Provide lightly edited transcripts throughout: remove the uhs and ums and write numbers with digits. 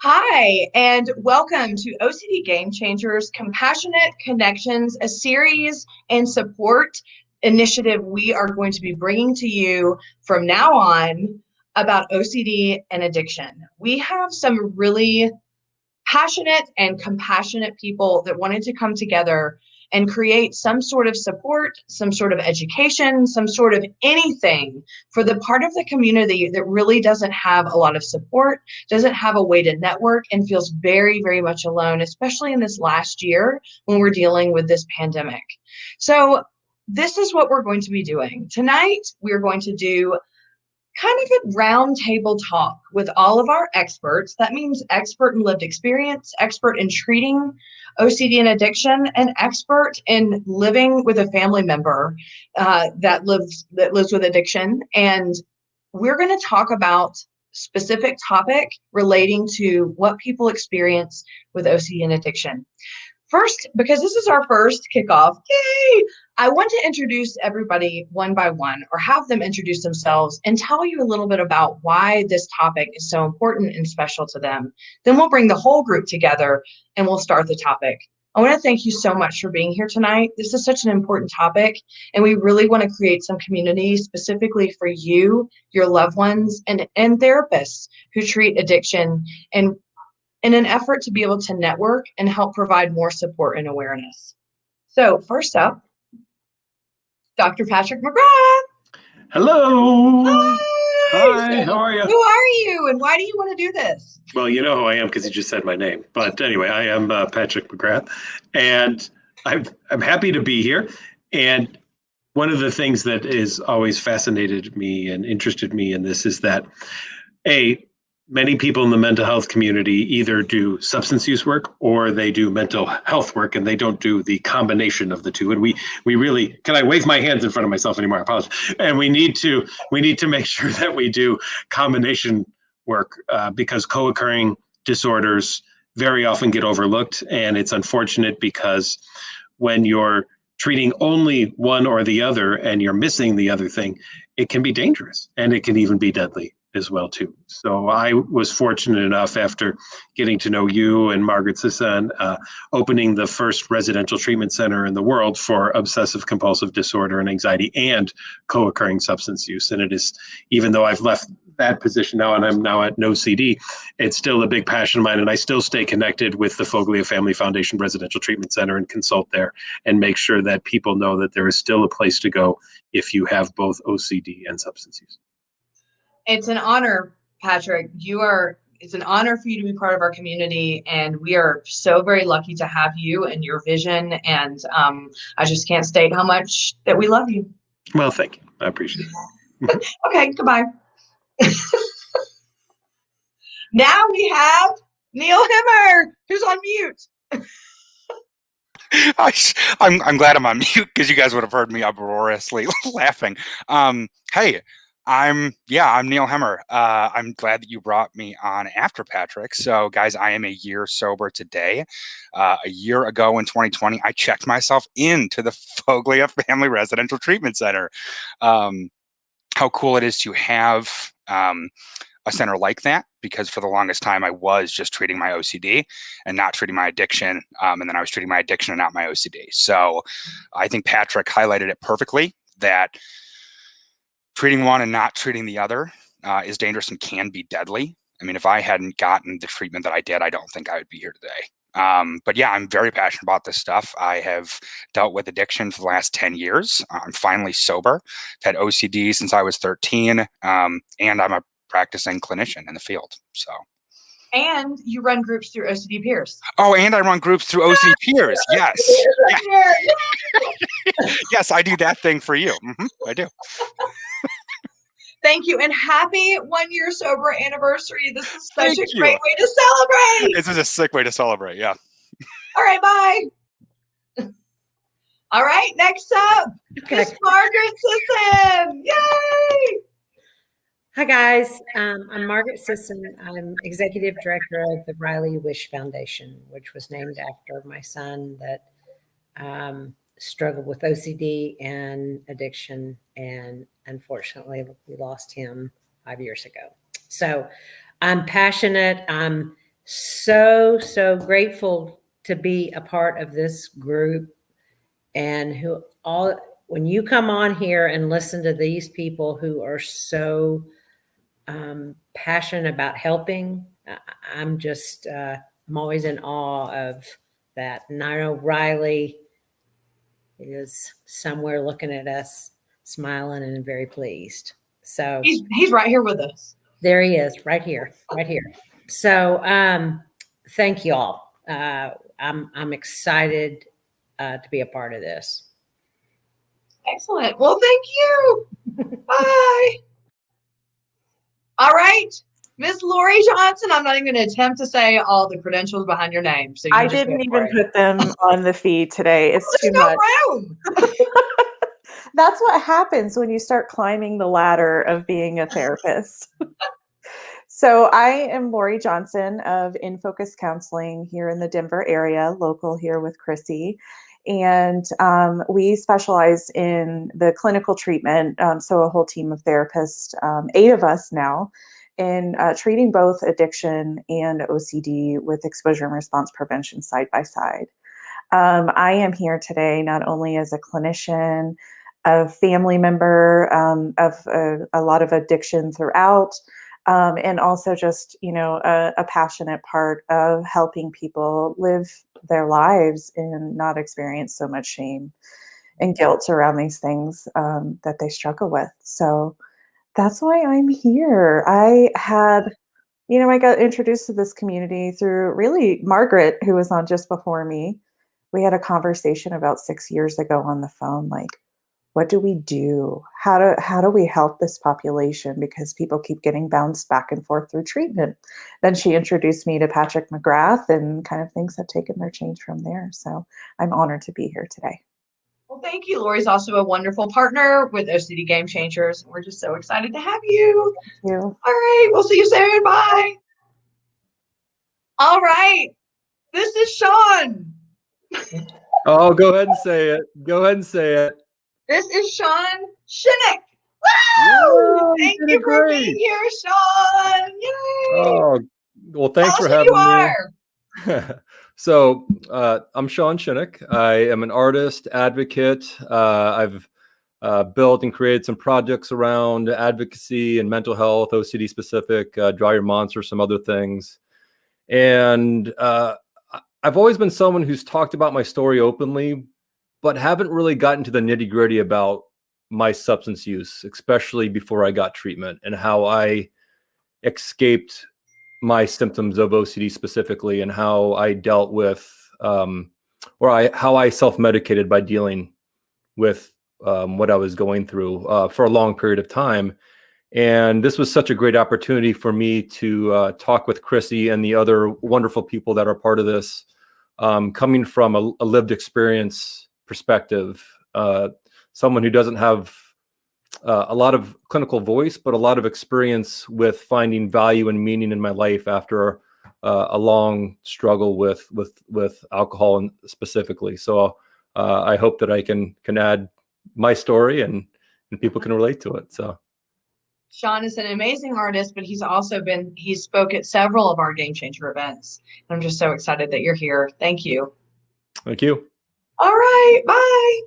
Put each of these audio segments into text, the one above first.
Hi, and welcome to OCD Game Changers Compassionate Connections, a series and support initiative we are going to be bringing to you from now on about OCD and addiction. We have some really passionate and compassionate people that wanted to come together and create some sort of support, some sort of education, some sort of anything for the part of the community that really doesn't have a lot of support, doesn't have a way to network, and feels very, very much alone, especially in this last year when we're dealing with this pandemic. So this is what we're going to be doing. Tonight, we're going to do kind of a round table talk with all of our experts. That means expert in lived experience, expert in treating OCD and addiction, and expert in living with a family member that lives with addiction. And we're going to talk about specific topic relating to what people experience with OCD and addiction. First, because this is our first kickoff, yay! I want to introduce everybody one by one, or have them introduce themselves and tell you a little bit about why this topic is so important and special to them. Then we'll bring the whole group together and we'll start the topic. I want to thank you so much for being here tonight. This is such an important topic, and we really want to create some community specifically for you, your loved ones, and therapists who treat addiction, and in an effort to be able to network and help provide more support and awareness. So first up, Dr. Patrick Mcgrath. Hello. Hi, how are you? Who are you and why do you want to do this? Well, you know who I am because you just said my name. But anyway, I am Patrick Mcgrath, and I'm happy to be here. And one of the things that has always fascinated me and interested me in this is that, many people in the mental health community either do substance use work or they do mental health work, and they don't do the combination of the two. And we really, can I wave my hands in front of myself anymore? I apologize. And we need to make sure that we do combination work because co-occurring disorders very often get overlooked. And it's unfortunate because when you're treating only one or the other and you're missing the other thing, it can be dangerous and it can even be deadly as well too. So I was fortunate enough, after getting to know you and Margaret Sisson, opening the first residential treatment center in the world for obsessive compulsive disorder and anxiety and co-occurring substance use. And it is, even though I've left that position now and I'm now at OCD, it's still a big passion of mine, and I still stay connected with the Foglia Family Foundation Residential Treatment Center and consult there and make sure that people know that there is still a place to go if you have both OCD and substance use. It's an honor, Patrick. It's an honor for you to be part of our community, and we are so very lucky to have you and your vision. And I just can't state how much that we love you. Well, thank you. I appreciate it. Okay, goodbye. Now we have Neil Hemmer, who's on mute. I'm glad I'm on mute because you guys would have heard me uproariously laughing. Hey, I'm Neil Hemmer. I'm glad that you brought me on after Patrick. So guys, I am a year sober today. A year ago in 2020, I checked myself into the Foglia Family Residential Treatment Center. How cool it is to have a center like that, because for the longest time I was just treating my OCD and not treating my addiction. And then I was treating my addiction and not my OCD. So I think Patrick highlighted it perfectly, that treating one and not treating the other is dangerous and can be deadly. I mean, if I hadn't gotten the treatment that I did, I don't think I would be here today. But yeah, I'm very passionate about this stuff. I have dealt with addiction for the last 10 years. I'm finally sober. I've had OCD since I was 13, and I'm a practicing clinician in the field. So. And you run groups through OCD Peers. Oh, and I run groups through OCD Peers. Yes. Yes, I do that thing for you. I do. Thank you, and happy 1 year sober anniversary. This is such a great way to celebrate. This is a sick way to celebrate, yeah. All right, bye. All right, next up, Miss Margaret Sisson. Yay! Hi, guys. I'm Margaret Sisson. I'm Executive Director of the Riley Wish Foundation, which was named after my son that struggled with OCD and addiction, and unfortunately we lost him 5 years ago. So I'm passionate. I'm so grateful to be a part of this group, and when you come on here and listen to these people who are so passionate about helping, I'm just, I'm always in awe of that. And I know Riley is somewhere looking at us, smiling and very pleased. So he's right here with us. There he is, right here. So thank you all. I'm excited to be a part of this. Excellent. Well, thank you. Bye. All right. Miss Lori Johnson, I'm not even going to attempt to say all the credentials behind your name. So I didn't even put them on the feed today. It's too much. Room. That's what happens when you start climbing the ladder of being a therapist. So I am Lori Johnson of In Focus Counseling here in the Denver area, local here with Chrissy. And we specialize in the clinical treatment, so a whole team of therapists, 8 of us now, in treating both addiction and OCD with exposure and response prevention side by side. I am here today not only as a clinician, a family member of a lot of addiction throughout, and also just, a passionate part of helping people live their lives and not experience so much shame and guilt around these things that they struggle with. So that's why I'm here. I got introduced to this community through really Margaret, who was on just before me. We had a conversation about 6 years ago on the phone, like, what do we do? How do we help this population? Because people keep getting bounced back and forth through treatment. Then she introduced me to Patrick Mcgrath, and kind of things have taken their change from there. So I'm honored to be here today. Well, thank you. Lori's also a wonderful partner with OCD Game Changers. We're just so excited to have you. Thank you. All right. We'll see you soon. Bye. All right. This is Shawn. Oh, go ahead and say it. This is Shawn Shinnick. Woo! Yay, Thank you for being here, Shawn. Yay! Oh, well, thanks for having me. So I'm Shawn Shinnick. I am an artist, advocate. I've built and created some projects around advocacy and mental health, OCD specific, Draw Your Monster, some other things. And I've always been someone who's talked about my story openly, but haven't really gotten to the nitty gritty about my substance use, especially before I got treatment, and how I escaped my symptoms of OCD specifically, and how I dealt with, how I self-medicated by dealing with what I was going through for a long period of time. And this was such a great opportunity for me to talk with Chrissy and the other wonderful people that are part of this, coming from a lived experience perspective, someone who doesn't have a lot of clinical voice, but a lot of experience with finding value and meaning in my life after a long struggle with alcohol and specifically. So I hope that I can add my story and people can relate to it. So Shawn is an amazing artist, but he spoke at several of our Game Changer events. I'm just so excited that you're here. Thank you. Thank you. All right, bye.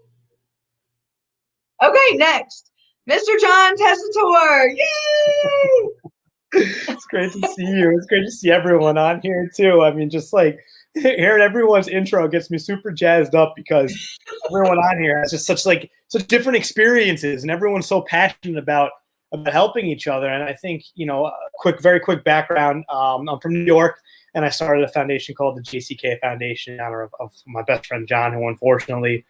Okay, next, Mr. John Tessitore. Yay! It's great to see you. It's great to see everyone on here too. I mean, just like hearing everyone's intro gets me super jazzed up, because everyone on here has just such different experiences, and everyone's so passionate about helping each other. And I think, very quick background. I'm from New York, and I started a foundation called the JCK Foundation in honor of my best friend John, who unfortunately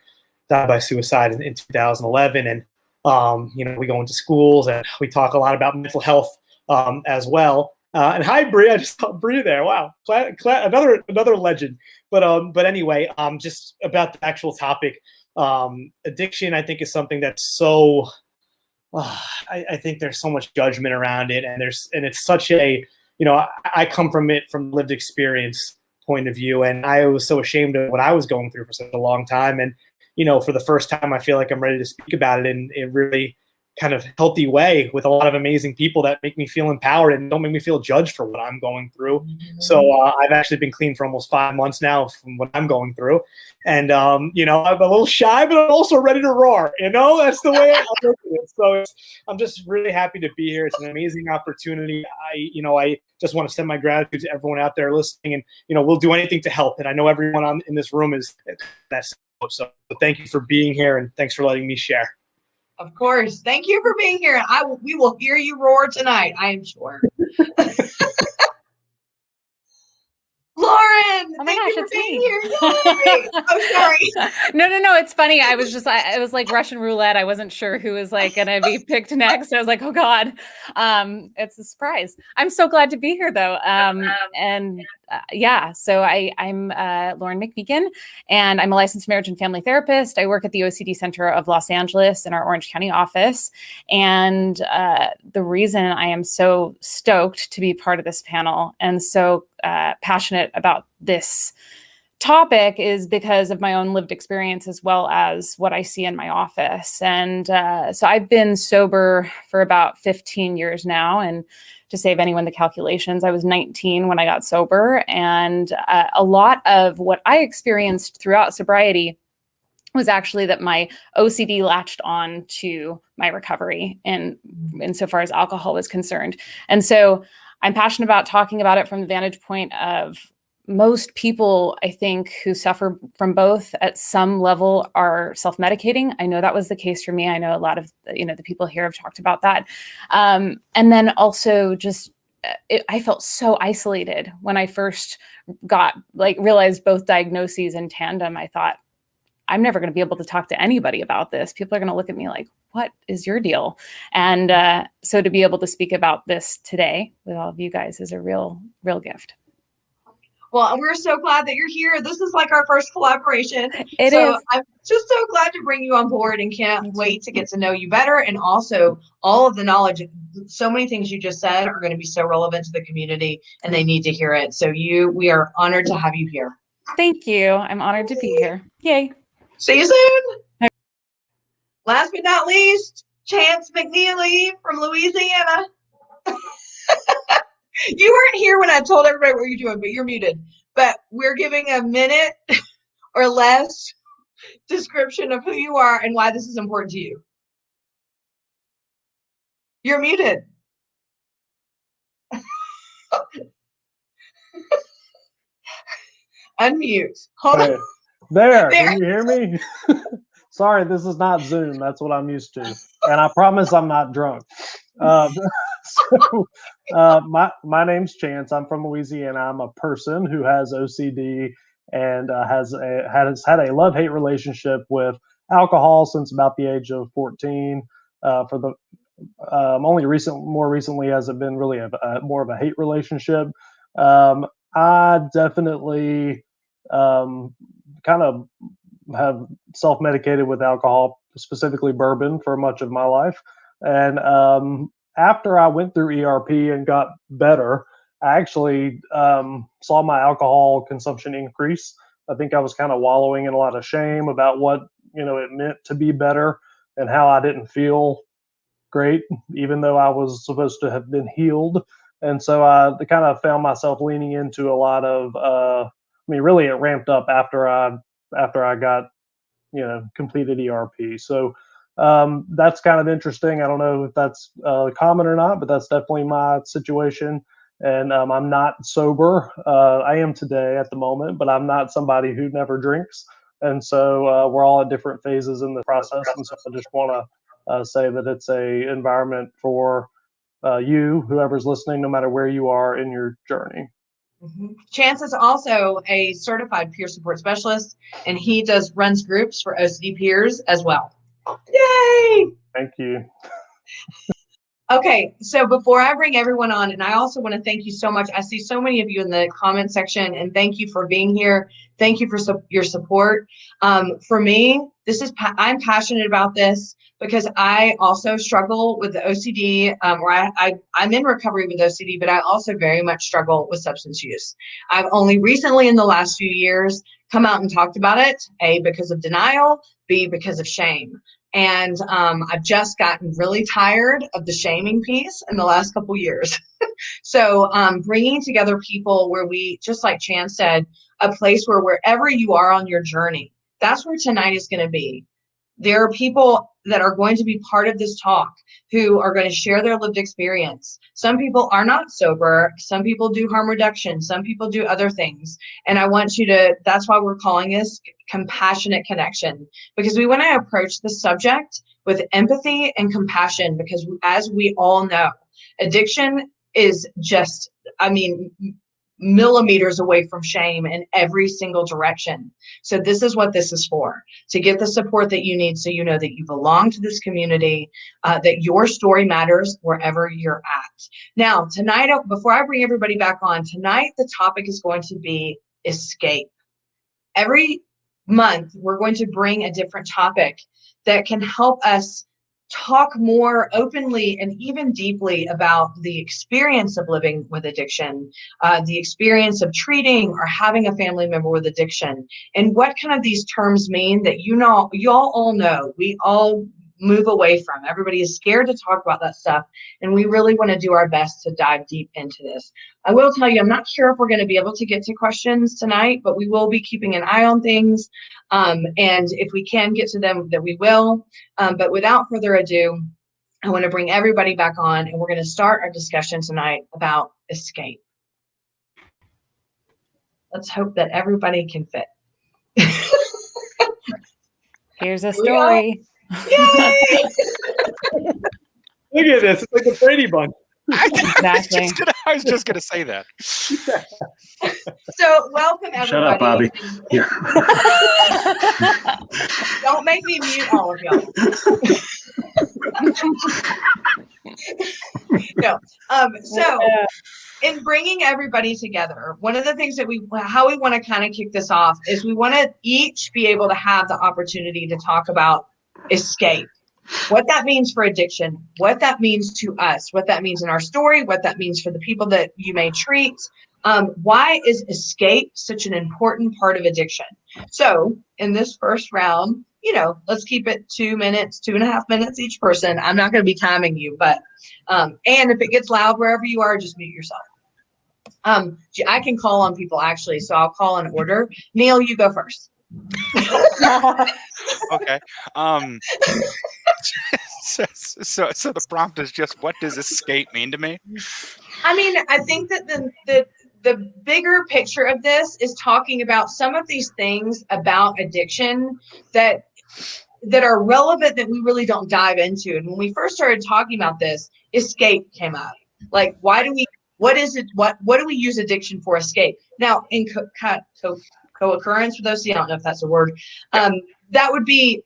died by suicide in 2011. And we go into schools and we talk a lot about mental health as well. And hi, Bree. I just saw Bree there. Wow, another legend. But anyway, just about the actual topic, addiction. I think is something that's so. I think there's so much judgment around it, and it's such a, I come from it from lived experience point of view, and I was so ashamed of what I was going through for such a long time. And for the first time, I feel like I'm ready to speak about it, and it really kind of healthy way with a lot of amazing people that make me feel empowered and don't make me feel judged for what I'm going through. So I've actually been clean for almost 5 months now from what I'm going through. And, you know, I'm a little shy, but I'm also ready to roar. You know, that's the way I look at it. So I'm just really happy to be here. It's an amazing opportunity. I just want to send my gratitude to everyone out there listening, and, you know, we'll do anything to help. And I know everyone in this room is that's so thank you for being here, and thanks for letting me share. Of course. Thank you for being here. We will hear you roar tonight, I am sure. Lauren, oh my thank gosh, you for it's being me. here. Yay! Oh, sorry. No. It's funny. I was it was like Russian roulette. I wasn't sure who was like going to be picked next. I was like, oh God, it's a surprise. I'm so glad to be here though. So I'm Lauren McMeekin, and I'm a licensed marriage and family therapist. I work at the OCD Center of Los Angeles in our Orange County office. And the reason I am so stoked to be part of this panel and so passionate about this topic is because of my own lived experience as well as what I see in my office. And so I've been sober for about 15 years now. And to save anyone the calculations, I was 19 when I got sober. And a lot of what I experienced throughout sobriety was actually that my OCD latched on to my recovery insofar as alcohol was concerned. And so I'm passionate about talking about it from the vantage point of most people, I think, who suffer from both at some level are self-medicating. I know that was the case for me. I know a lot of, the people here have talked about that. And then also just, I felt so isolated when I first realized both diagnoses in tandem. I thought, I'm never going to be able to talk to anybody about this. People are going to look at me like, what is your deal? And so to be able to speak about this today with all of you guys is a real, real gift. Well, we're so glad that you're here. This is like our first collaboration. It is. I'm just so glad to bring you on board and can't wait to get to know you better. And also all of the knowledge, so many things you just said are going to be so relevant to the community and they need to hear it. So we are honored to have you here. Thank you. I'm honored to be here. Yay. See you soon. Last but not least, Chance McNeely from Louisiana. You weren't here when I told everybody what you're doing, but you're muted. But we're giving a minute or less description of who you are and why this is important to you. You're muted. Unmute. Hold on. There. Can you hear me? Sorry, this is not Zoom. That's what I'm used to. And I promise I'm not drunk. My name's Chance. I'm from Louisiana. I'm a person who has OCD and has had a love-hate relationship with alcohol since about the age of 14. More recently has it been really more of a hate relationship. I definitely kind of have self-medicated with alcohol, specifically bourbon, for much of my life. And after I went through ERP and got better, I actually saw my alcohol consumption increase. I think I was kind of wallowing in a lot of shame about what it meant to be better and how I didn't feel great, even though I was supposed to have been healed. And so I kind of found myself leaning into a lot of, really it ramped up after I got, completed ERP. So that's kind of interesting. I don't know if that's common or not, but that's definitely my situation. And I'm not sober. I am today at the moment, but I'm not somebody who never drinks. And so we're all at different phases in the process. And so I just want to say that it's a environment for you, whoever's listening, no matter where you are in your journey. Mm-hmm. Chance is also a certified peer support specialist, and he runs groups for OCD peers as well. Yay! Thank you. Okay, so before I bring everyone on, and I also want to thank you so much. I see so many of you in the comment section, and thank you for being here. Thank you for your support. For me, I'm passionate about this because I also struggle with the OCD, or I'm in recovery with OCD, but I also very much struggle with substance use. I've only recently in the last few years come out and talked about it, A, because of denial, B, because of shame. And I've just gotten really tired of the shaming piece in the last couple years. So bringing together people where we, just like Chan said, a place where wherever you are on your journey, that's where tonight is going to be. There are people that are going to be part of this talk who are going to share their lived experience. Some people are not sober. Some people do harm reduction. Some people do other things. And I want you to, that's why we're calling this compassionate connection, because we want to approach the subject with empathy and compassion, because as we all know, addiction is just, millimeters away from shame in every single direction. So this is what this is for, to get the support that you need so you know that you belong to this community, that your story matters wherever you're at. Now, tonight, before I bring everybody back on, tonight the topic is going to be escape. Every month, we're going to bring a different topic that can help us talk more openly and even deeply about the experience of living with addiction, the experience of treating or having a family member with addiction, and what kind of these terms mean that y'all all know, we all move away from. Everybody is scared to talk about that stuff, and we really want to do our best to dive deep into this. I will tell you, I'm not sure if we're going to be able to get to questions tonight, but we will be keeping an eye on things, and if we can get to them, that we will. But without further ado, I want to bring everybody back on, and we're going to start our discussion tonight about escape. Let's hope that everybody can fit. Here's a story. Yay! Look at this. It's like the Brady Bunch. Exactly. I was just going to say that. So welcome, everybody. Shut up, Bobby. Yeah. Don't make me mute all of y'all. No. So in bringing everybody together, one of the things that how we want to kind of kick this off is we want to each be able to have the opportunity to talk about escape, what that means for addiction, what that means to us, what that means in our story, what that means for the people that you may treat. Why is escape such an important part of addiction? So in this first round, let's keep it 2 minutes, 2.5 minutes each person. I'm not going to be timing you, but, and if it gets loud wherever you are, just mute yourself. I can call on people actually, so I'll call in order. Neil, you go first. Okay. So the prompt is just, what does escape mean to me? I think that the bigger picture of this is talking about some of these things about addiction that are relevant that we really don't dive into. And when we first started talking about this, escape came up. Like, what do we use addiction for? Escape. Now, in co-occurrence with OCD, I don't know if that's a word. That would be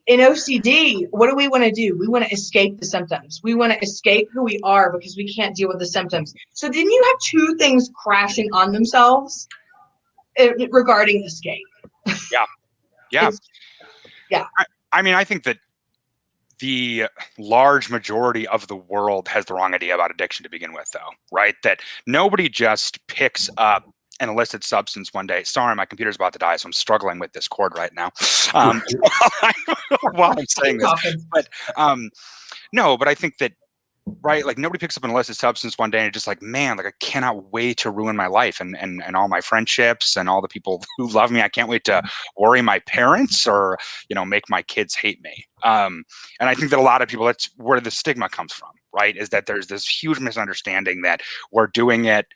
in OCD. What do we want to do? We want to escape the symptoms. We want to escape who we are because we can't deal with the symptoms. So then you have two things crashing on themselves regarding escape. Yeah. Yeah. I think that the large majority of the world has the wrong idea about addiction to begin with, though, right? That nobody just picks up an illicit substance one day. Sorry, my computer's about to die, so I'm struggling with this cord right now while I'm saying this. But no, but I think that, right, like nobody picks up an illicit substance one day and it's just like, man, like I cannot wait to ruin my life and all my friendships and all the people who love me. I can't wait to worry my parents or, make my kids hate me. And I think that a lot of people, that's where the stigma comes from, right? Is that there's this huge misunderstanding that we're doing it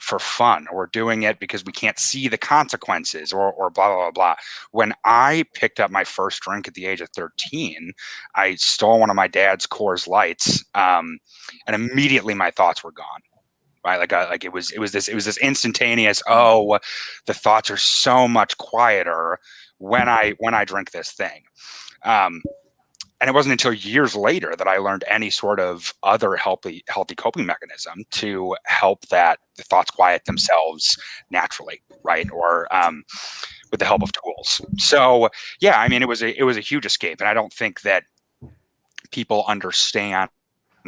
for fun, or we're doing it because we can't see the consequences or blah, blah, blah, blah. When I picked up my first drink at the age of 13, I stole one of my dad's Coors Lights, and immediately my thoughts were gone. Right. Like it was this instantaneous, the thoughts are so much quieter when I drink this thing. And it wasn't until years later that I learned any sort of other healthy coping mechanism to help that the thoughts quiet themselves naturally, right? Or with the help of tools. So yeah, it was a huge escape, and I don't think that people understand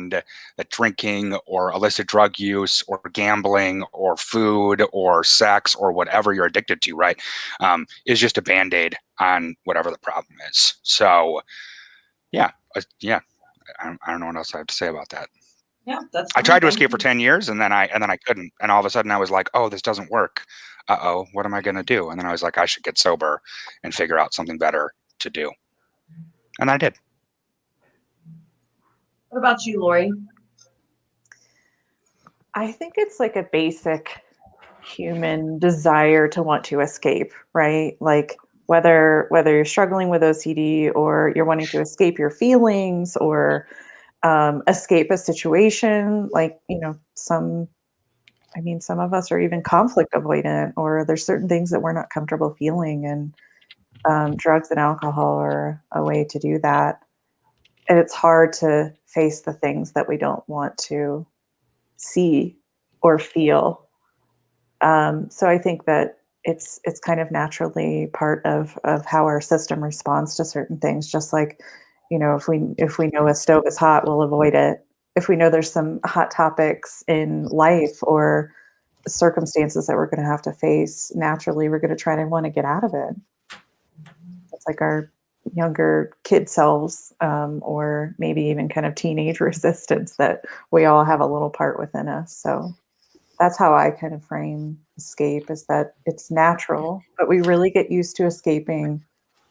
that drinking or illicit drug use or gambling or food or sex or whatever you're addicted to, right, is just a Band-Aid on whatever the problem is. So, yeah, I don't know what else I have to say about that. Yeah, that's. I tried to escape for 10 years and then I couldn't. And all of a sudden I was like, oh, this doesn't work. Uh-oh, what am I going to do? And then I was like, I should get sober and figure out something better to do. And I did. What about you, Lori? I think it's like a basic human desire to want to escape, right? Like whether you're struggling with OCD or you're wanting to escape your feelings or escape a situation, like, some of us are even conflict avoidant, or there's certain things that we're not comfortable feeling, and drugs and alcohol are a way to do that. And it's hard to face the things that we don't want to see or feel. So I think that it's kind of naturally part of how our system responds to certain things. Just like, if we know a stove is hot, we'll avoid it. If we know there's some hot topics in life or circumstances that we're going to have to face, naturally we're going to try to want to get out of it. It's like our younger kid selves, or maybe even kind of teenage resistance that we all have a little part within us. So that's how I kind of frame escape, is that it's natural, but we really get used to escaping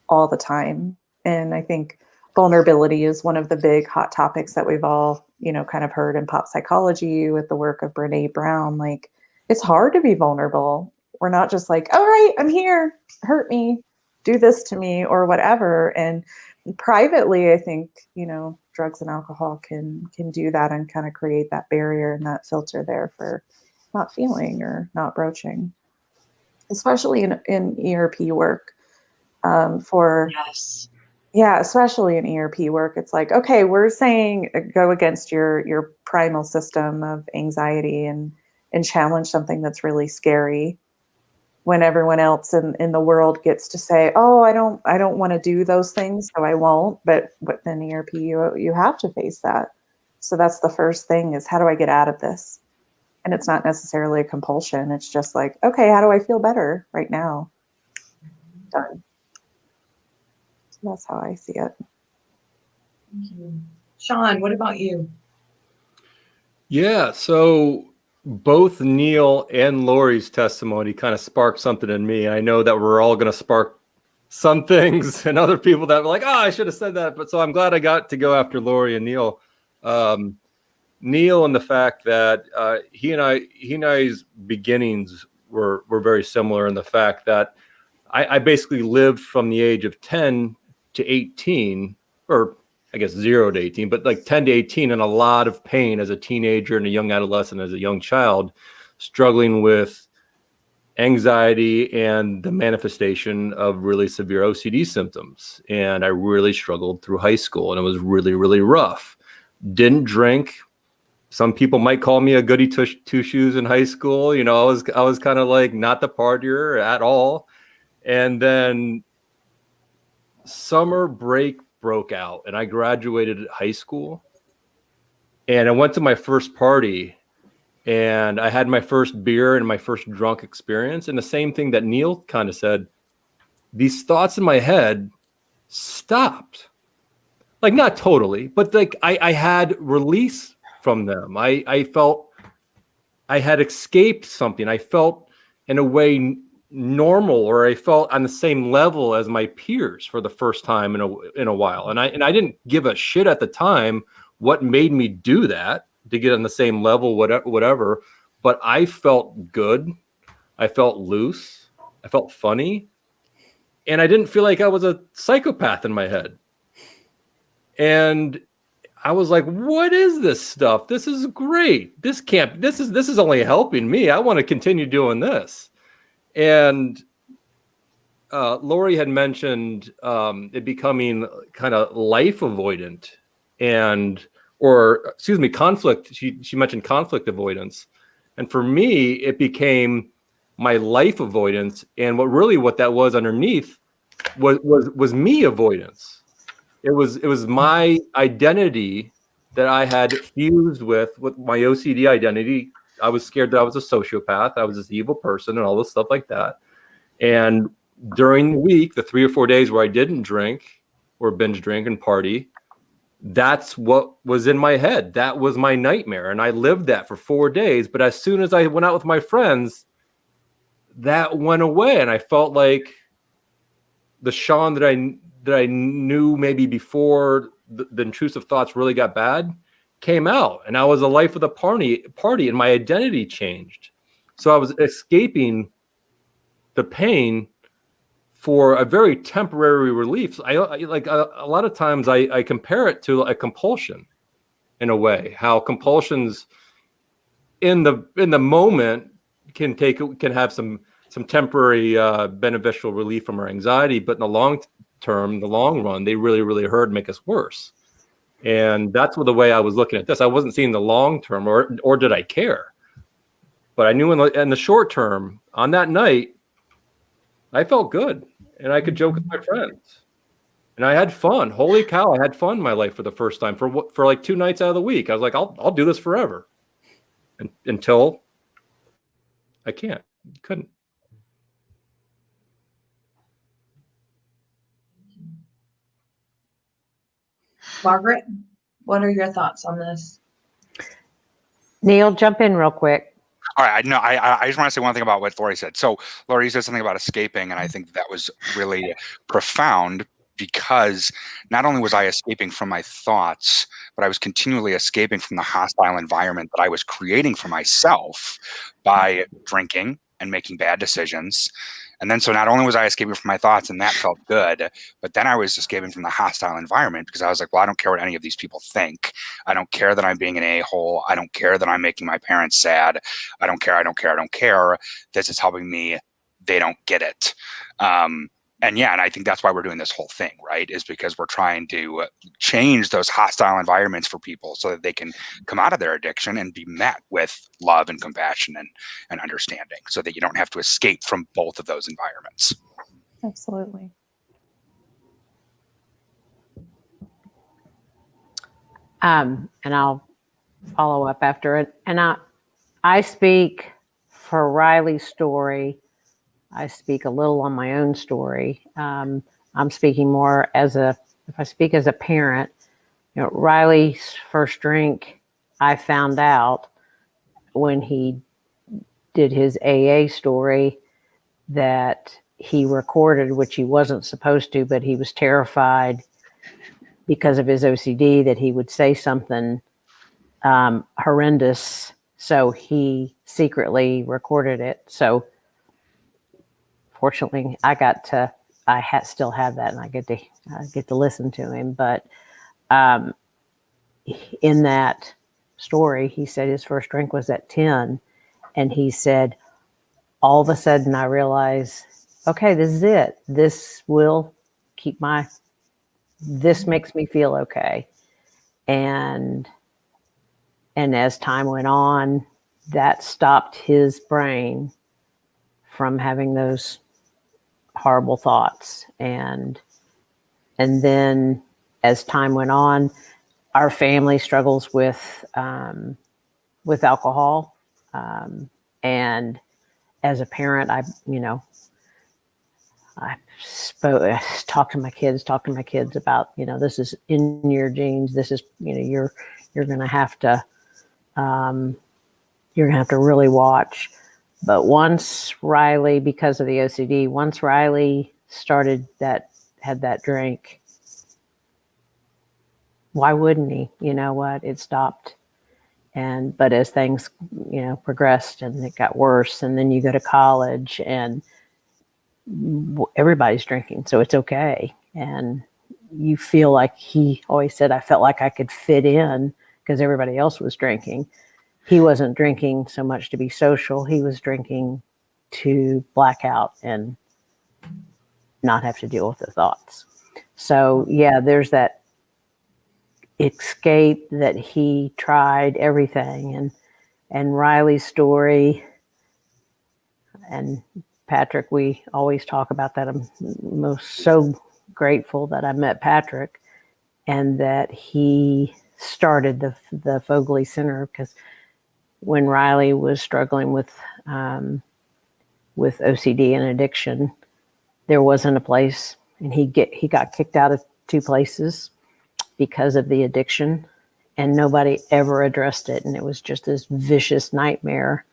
all the time. And I think vulnerability is one of the big hot topics that we've all, kind of heard in pop psychology with the work of Brene Brown. Like, it's hard to be vulnerable. We're not just like, all right, I'm here, hurt me, do this to me or whatever. And privately, I think, drugs and alcohol can do that and kind of create that barrier and that filter there for not feeling or not broaching, especially in ERP work. Yes. Yeah, especially in ERP work, it's like, okay, we're saying go against your primal system of anxiety and challenge something that's really scary, when everyone else in the world gets to say, oh, I don't want to do those things, so I won't. But within ERP, you have to face that. So that's the first thing, is how do I get out of this? And it's not necessarily a compulsion. It's just like, okay, how do I feel better right now? Done. So that's how I see it. Thank you. Shawn, what about you? Yeah, so both Neil and Lori's testimony kind of sparked something in me. I know that we're all going to spark some things and other people that were like, oh, I should have said that. But so I'm glad I got to go after Lori and Neil. Neil, and the fact that he and I's beginnings were very similar in the fact that I basically lived from the age of 10 to 18, or I guess 0 to 18, but like 10 to 18, in a lot of pain as a teenager and a young adolescent, as a young child, struggling with anxiety and the manifestation of really severe OCD symptoms. And I really struggled through high school, and it was really, really rough. Didn't drink. Some people might call me a goody two shoes in high school. I was kind of like not the partier at all. And then summer break broke out, and I graduated high school, and I went to my first party, and I had my first beer and my first drunk experience. And the same thing that Neil kind of said, these thoughts in my head stopped. Like, not totally, but like I had release from them. I felt I had escaped something. I felt in a way normal, or I felt on the same level as my peers for the first time in a while. And I didn't give a shit at the time what made me do that, to get on the same level, whatever. But I felt good. I felt loose. I felt funny. And I didn't feel like I was a psychopath in my head. And I was like, what is this stuff? This is great. This is only helping me. I want to continue doing this. And Lori had mentioned it becoming kind of life avoidant conflict. She mentioned conflict avoidance. And for me, it became my life avoidance. And what that was underneath was me avoidance. It was my identity that I had fused with my OCD identity. I was scared that I was a sociopath. I was this evil person and all this stuff like that. And during the week, the 3 or 4 days where I didn't drink or binge drink and party, that's what was in my head. That was my nightmare. And I lived that for 4 days. But as soon as I went out with my friends, that went away. And I felt like the Shawn that I knew maybe before the intrusive thoughts really got bad came out. And I was a life of the party and my identity changed. So I was escaping the pain for a very temporary relief. I like a lot of times I compare it to a compulsion in a way, how compulsions in the moment can have some temporary beneficial relief from our anxiety, but in the long term, the long run, they really, really hurt and make us worse. And that's the way I was looking at this. I wasn't seeing the long term, or did I care? But I knew in the short term, on that night, I felt good, and I could joke with my friends, and I had fun. Holy cow, I had fun in my life for the first time for like 2 nights out of the week. I was like, I'll do this forever, until I couldn't. Margaret, what are your thoughts on this? Neil, jump in real quick. All right. No, I just want to say one thing about what Lori said. So Lori said something about escaping, and I think that was really profound, because not only was I escaping from my thoughts, but I was continually escaping from the hostile environment that I was creating for myself by drinking and making bad decisions. And then, so not only was I escaping from my thoughts, and that felt good, but then I was escaping from the hostile environment, because I was like, well, I don't care what any of these people think. I don't care that I'm being an a-hole. I don't care that I'm making my parents sad. I don't care. This is helping me. They don't get it. And I think that's why we're doing this whole thing, right? Is because we're trying to change those hostile environments for people so that they can come out of their addiction and be met with love and compassion and understanding, so that you don't have to escape from both of those environments. Absolutely. And I'll follow up after it. And I speak for Riley's story. I speak a little on my own story. I'm speaking more if I speak as a parent. Riley's first drink, I found out when he did his AA story that he recorded, which he wasn't supposed to, but he was terrified because of his OCD that he would say something horrendous. So he secretly recorded it. So fortunately, I still have that, and I get to listen to him. But in that story, he said his first drink was at 10, and he said, all of a sudden I realized, okay, this is it. This will keep this makes me feel okay. And as time went on, that stopped his brain from having those horrible thoughts. And then as time went on, our family struggles with alcohol. And as a parent, I talked to my kids about, this is in your genes. This is, you're going to have to really watch. But once Riley, because of the OCD, once Riley had that drink, why wouldn't he? You know what? It stopped. But as things, progressed and it got worse, and then you go to college and everybody's drinking, so it's okay. And you feel like, he always said, I felt like I could fit in because everybody else was drinking. He wasn't drinking so much to be social. He was drinking to black out and not have to deal with the thoughts. So yeah, there's that escape that he tried everything. And Riley's story, and Patrick, we always talk about that. I'm so grateful that I met Patrick, and that he started the Fogley Center, because when Riley was struggling with OCD and addiction, there wasn't a place, and he got kicked out of 2 places because of the addiction, and nobody ever addressed it, and it was just this vicious nightmare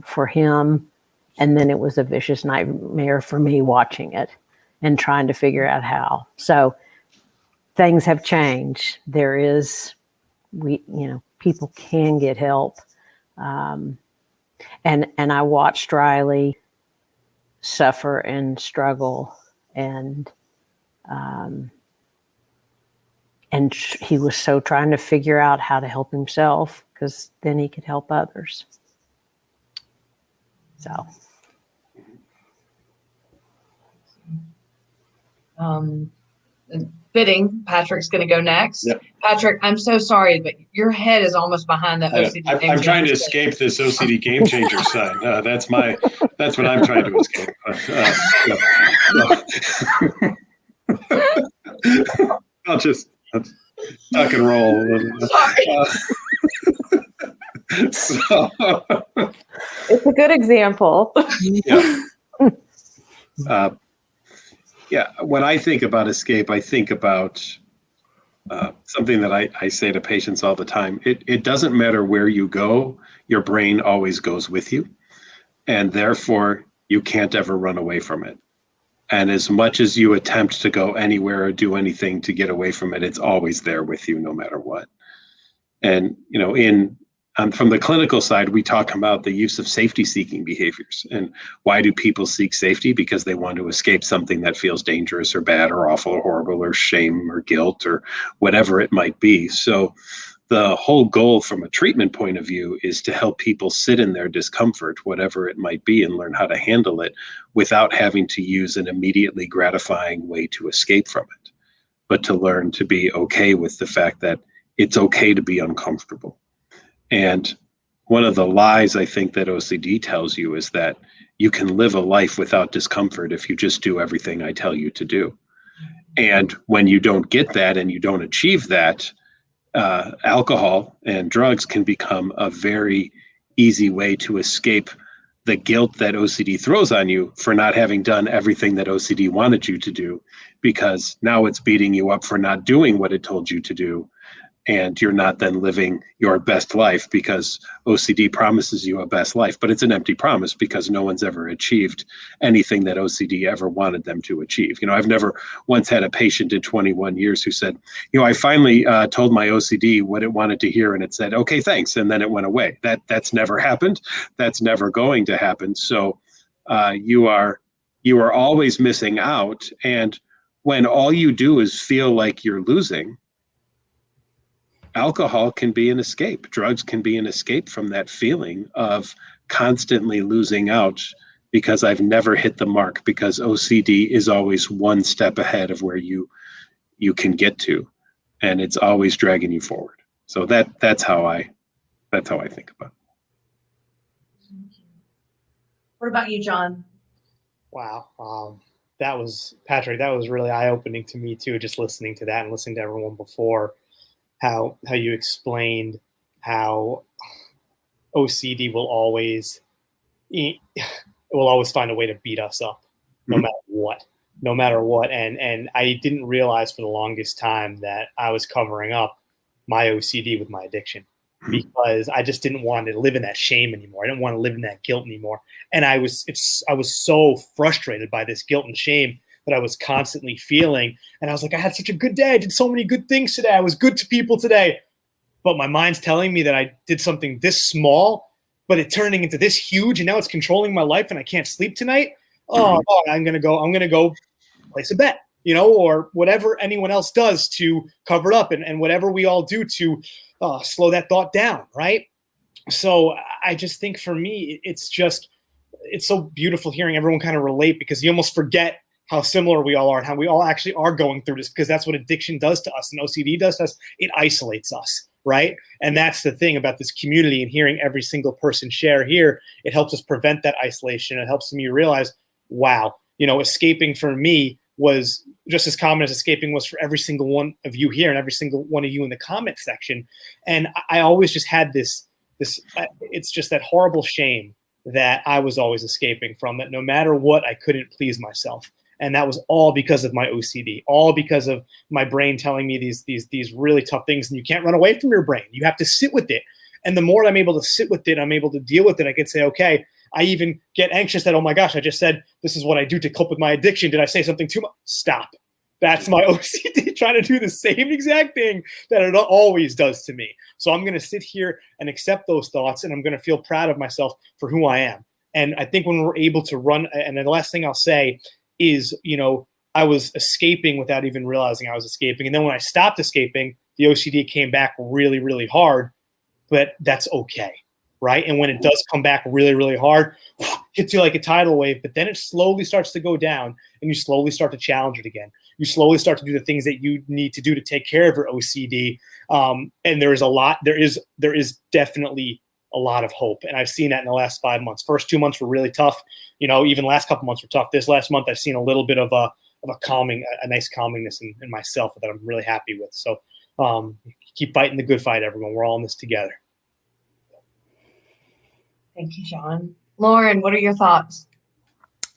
for him, and then it was a vicious nightmare for me watching it and trying to figure out how. So things have changed. People can get help. And I watched Riley suffer and struggle, and he was so trying to figure out how to help himself, because then he could help others. So. Fitting, Patrick's going to go next. Yep. Patrick, I'm so sorry, but your head is almost behind the OCD. I'm trying to escape this OCD game changer sign. That's what I'm trying to escape. I'll just tuck and roll. Sorry. It's a good example. Yeah. When I think about escape, I think about something that I say to patients all the time. It doesn't matter where you go, your brain always goes with you. And therefore, you can't ever run away from it. And as much as you attempt to go anywhere or do anything to get away from it, it's always there with you no matter what. And, from the clinical side, we talk about the use of safety-seeking behaviors. And why do people seek safety? Because they want to escape something that feels dangerous or bad or awful or horrible or shame or guilt or whatever it might be. So the whole goal from a treatment point of view is to help people sit in their discomfort, whatever it might be, and learn how to handle it without having to use an immediately gratifying way to escape from it, but to learn to be okay with the fact that it's okay to be uncomfortable. And one of the lies I think that OCD tells you is that you can live a life without discomfort if you just do everything I tell you to do. And when you don't get that and you don't achieve that, alcohol and drugs can become a very easy way to escape the guilt that OCD throws on you for not having done everything that OCD wanted you to do, because now it's beating you up for not doing what it told you to do. And you're not then living your best life because OCD promises you a best life, but it's an empty promise because no one's ever achieved anything that OCD ever wanted them to achieve. I've never once had a patient in 21 years who said, I finally told my OCD what it wanted to hear and it said, okay, thanks. And then it went away. That's never happened. That's never going to happen. So you are always missing out. And when all you do is feel like you're losing, alcohol can be an escape. Drugs can be an escape from that feeling of constantly losing out because I've never hit the mark, because OCD is always one step ahead of where you can get to, and it's always dragging you forward. So that's how I think about it. What about you, John? Wow. That was, Patrick, that was really eye-opening to me too, just listening to that and listening to everyone before. How you explained how OCD will always find a way to beat us up, no matter what. And I didn't realize for the longest time that I was covering up my OCD with my addiction, because I just didn't want to live in that shame anymore. I didn't want to live in that guilt anymore. And I was so frustrated by this guilt and shame that I was constantly feeling. And I was like, I had such a good day. I did so many good things today. I was good to people today. But my mind's telling me that I did something this small, but it turning into this huge, and now it's controlling my life and I can't sleep tonight. Oh, I'm going to go place a bet, or whatever anyone else does to cover it up, and whatever we all do to slow that thought down. Right. So I just think for me, it's so beautiful hearing everyone kind of relate, because you almost forget how similar we all are and how we all actually are going through this, because that's what addiction does to us and OCD does to us. It isolates us, right? And that's the thing about this community, and hearing every single person share here, it helps us prevent that isolation. It helps me realize, wow, escaping for me was just as common as escaping was for every single one of you here and every single one of you in the comment section. And I always just had this, it's just that horrible shame that I was always escaping from, that no matter what, I couldn't please myself. And that was all because of my OCD, all because of my brain telling me these really tough things. And you can't run away from your brain. You have to sit with it. And the more I'm able to sit with it, I'm able to deal with it. I can say, okay, I even get anxious that, oh my gosh, I just said, this is what I do to cope with my addiction. Did I say something too much? Stop. That's my OCD trying to do the same exact thing that it always does to me. So I'm going to sit here and accept those thoughts, and I'm going to feel proud of myself for who I am. And I think when we're able to run, and the last thing I'll say is, I was escaping without even realizing I was escaping. And then when I stopped escaping, the OCD came back really, really hard, but that's okay. Right. And when it does come back really, really hard, hits you like a tidal wave, but then it slowly starts to go down and you slowly start to challenge it again. You slowly start to do the things that you need to do to take care of your OCD. And there is definitely a lot of hope. And I've seen that in the last 5 months. First 2 months were really tough. Even last couple months were tough. This last month, I've seen a little bit of a nice calmingness in myself that I'm really happy with. So keep fighting the good fight, everyone. We're all in this together. Thank you, Shawn. Lauren, what are your thoughts?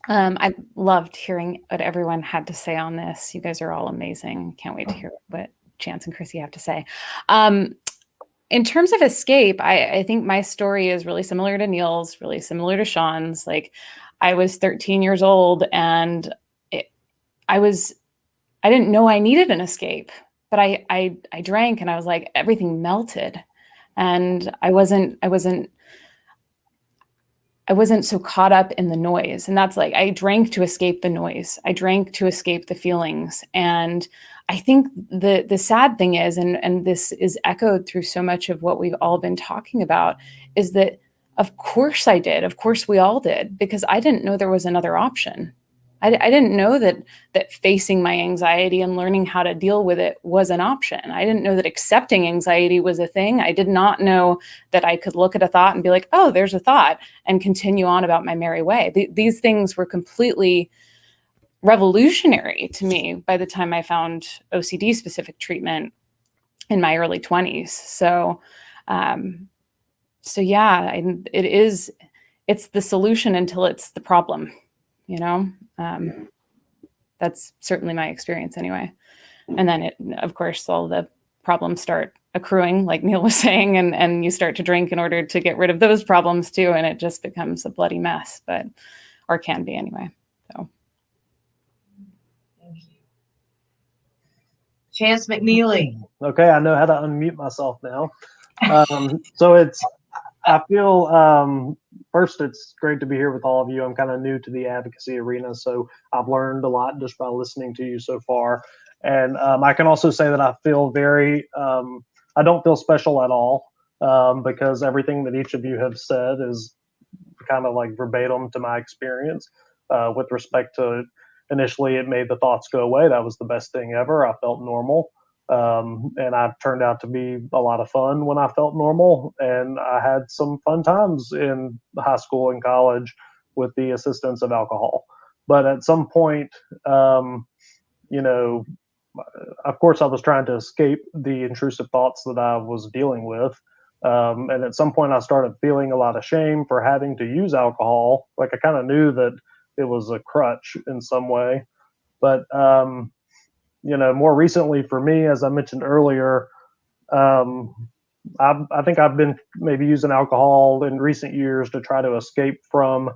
I loved hearing what everyone had to say on this. You guys are all amazing. Can't wait to hear what Chance and Chrissy have to say. In terms of escape, I think my story is really similar to Neil's, really similar to Shawn's. Like, I was 13 years old and I didn't know I needed an escape, but I drank and I was like, everything melted, and I wasn't so caught up in the noise. And that's like, I drank to escape the noise. I drank to escape the feelings. And I think the sad thing is, and this is echoed through so much of what we've all been talking about, is that of course I did. Of course we all did, because I didn't know there was another option. I didn't know that facing my anxiety and learning how to deal with it was an option. I didn't know that accepting anxiety was a thing. I did not know that I could look at a thought and be like, oh, there's a thought, and continue on about my merry way. These things were completely revolutionary to me by the time I found OCD specific treatment in my early 20s. So yeah, it's the solution until it's the problem, that's certainly my experience anyway. And then of course, all the problems start accruing, like Neil was saying, and you start to drink in order to get rid of those problems too. And it just becomes a bloody mess, or can be anyway. So. Thank you. Chance McNeely. Okay, I know how to unmute myself now. I feel, first, it's great to be here with all of you. I'm kind of new to the advocacy arena, so I've learned a lot just by listening to you so far. And I can also say that I feel I don't feel special at all, because everything that each of you have said is kind of like verbatim to my experience. With respect to, initially it made the thoughts go away. That was the best thing ever. I felt normal. And I turned out to be a lot of fun when I felt normal. And I had some fun times in high school and college with the assistance of alcohol. But at some point, of course, I was trying to escape the intrusive thoughts that I was dealing with. And at some point, I started feeling a lot of shame for having to use alcohol. Like, I kind of knew that it was a crutch in some way. But more recently for me, as I mentioned earlier, I think I've been maybe using alcohol in recent years to try to escape from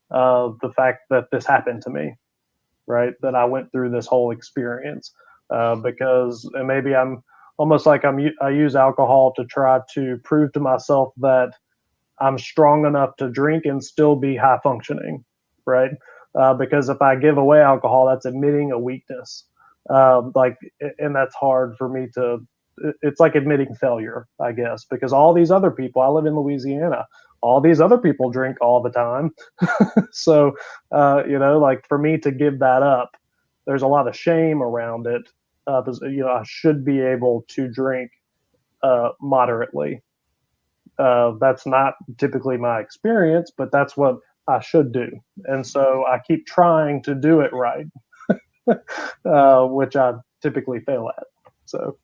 the fact that this happened to me, right? That I went through this whole experience, because maybe I'm almost like I use alcohol to try to prove to myself that I'm strong enough to drink and still be high functioning, right? Because if I give away alcohol, that's admitting a weakness. And that's hard for me it's like admitting failure, I guess, because all these other people, I live in Louisiana, all these other people drink all the time. So, like, for me to give that up, there's a lot of shame around it. I should be able to drink moderately. That's not typically my experience, but that's what I should do. And so I keep trying to do it right. which I typically fail at. So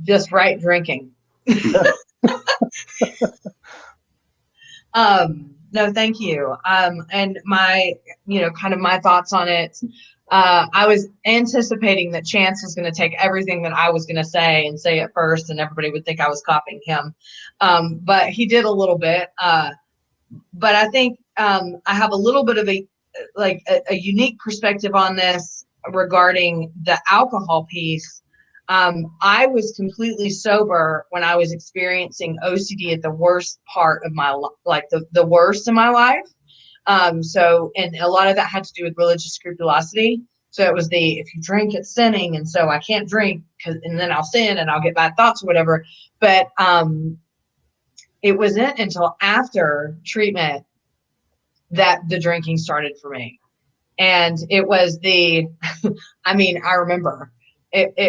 just right drinking. No, thank you. And my, kind of my thoughts on it. I was anticipating that Chance was going to take everything that I was going to say and say it first, and everybody would think I was copying him. But he did a little bit. But I think I have a little bit of a unique perspective on this regarding the alcohol piece. I was completely sober when I was experiencing OCD at the worst part of my life, the worst in my life. So, and a lot of that had to do with religious scrupulosity. So it was if you drink, it's sinning. And so I can't drink and then I'll sin and I'll get bad thoughts or whatever. But, it wasn't until after treatment that the drinking started for me. And it was I remember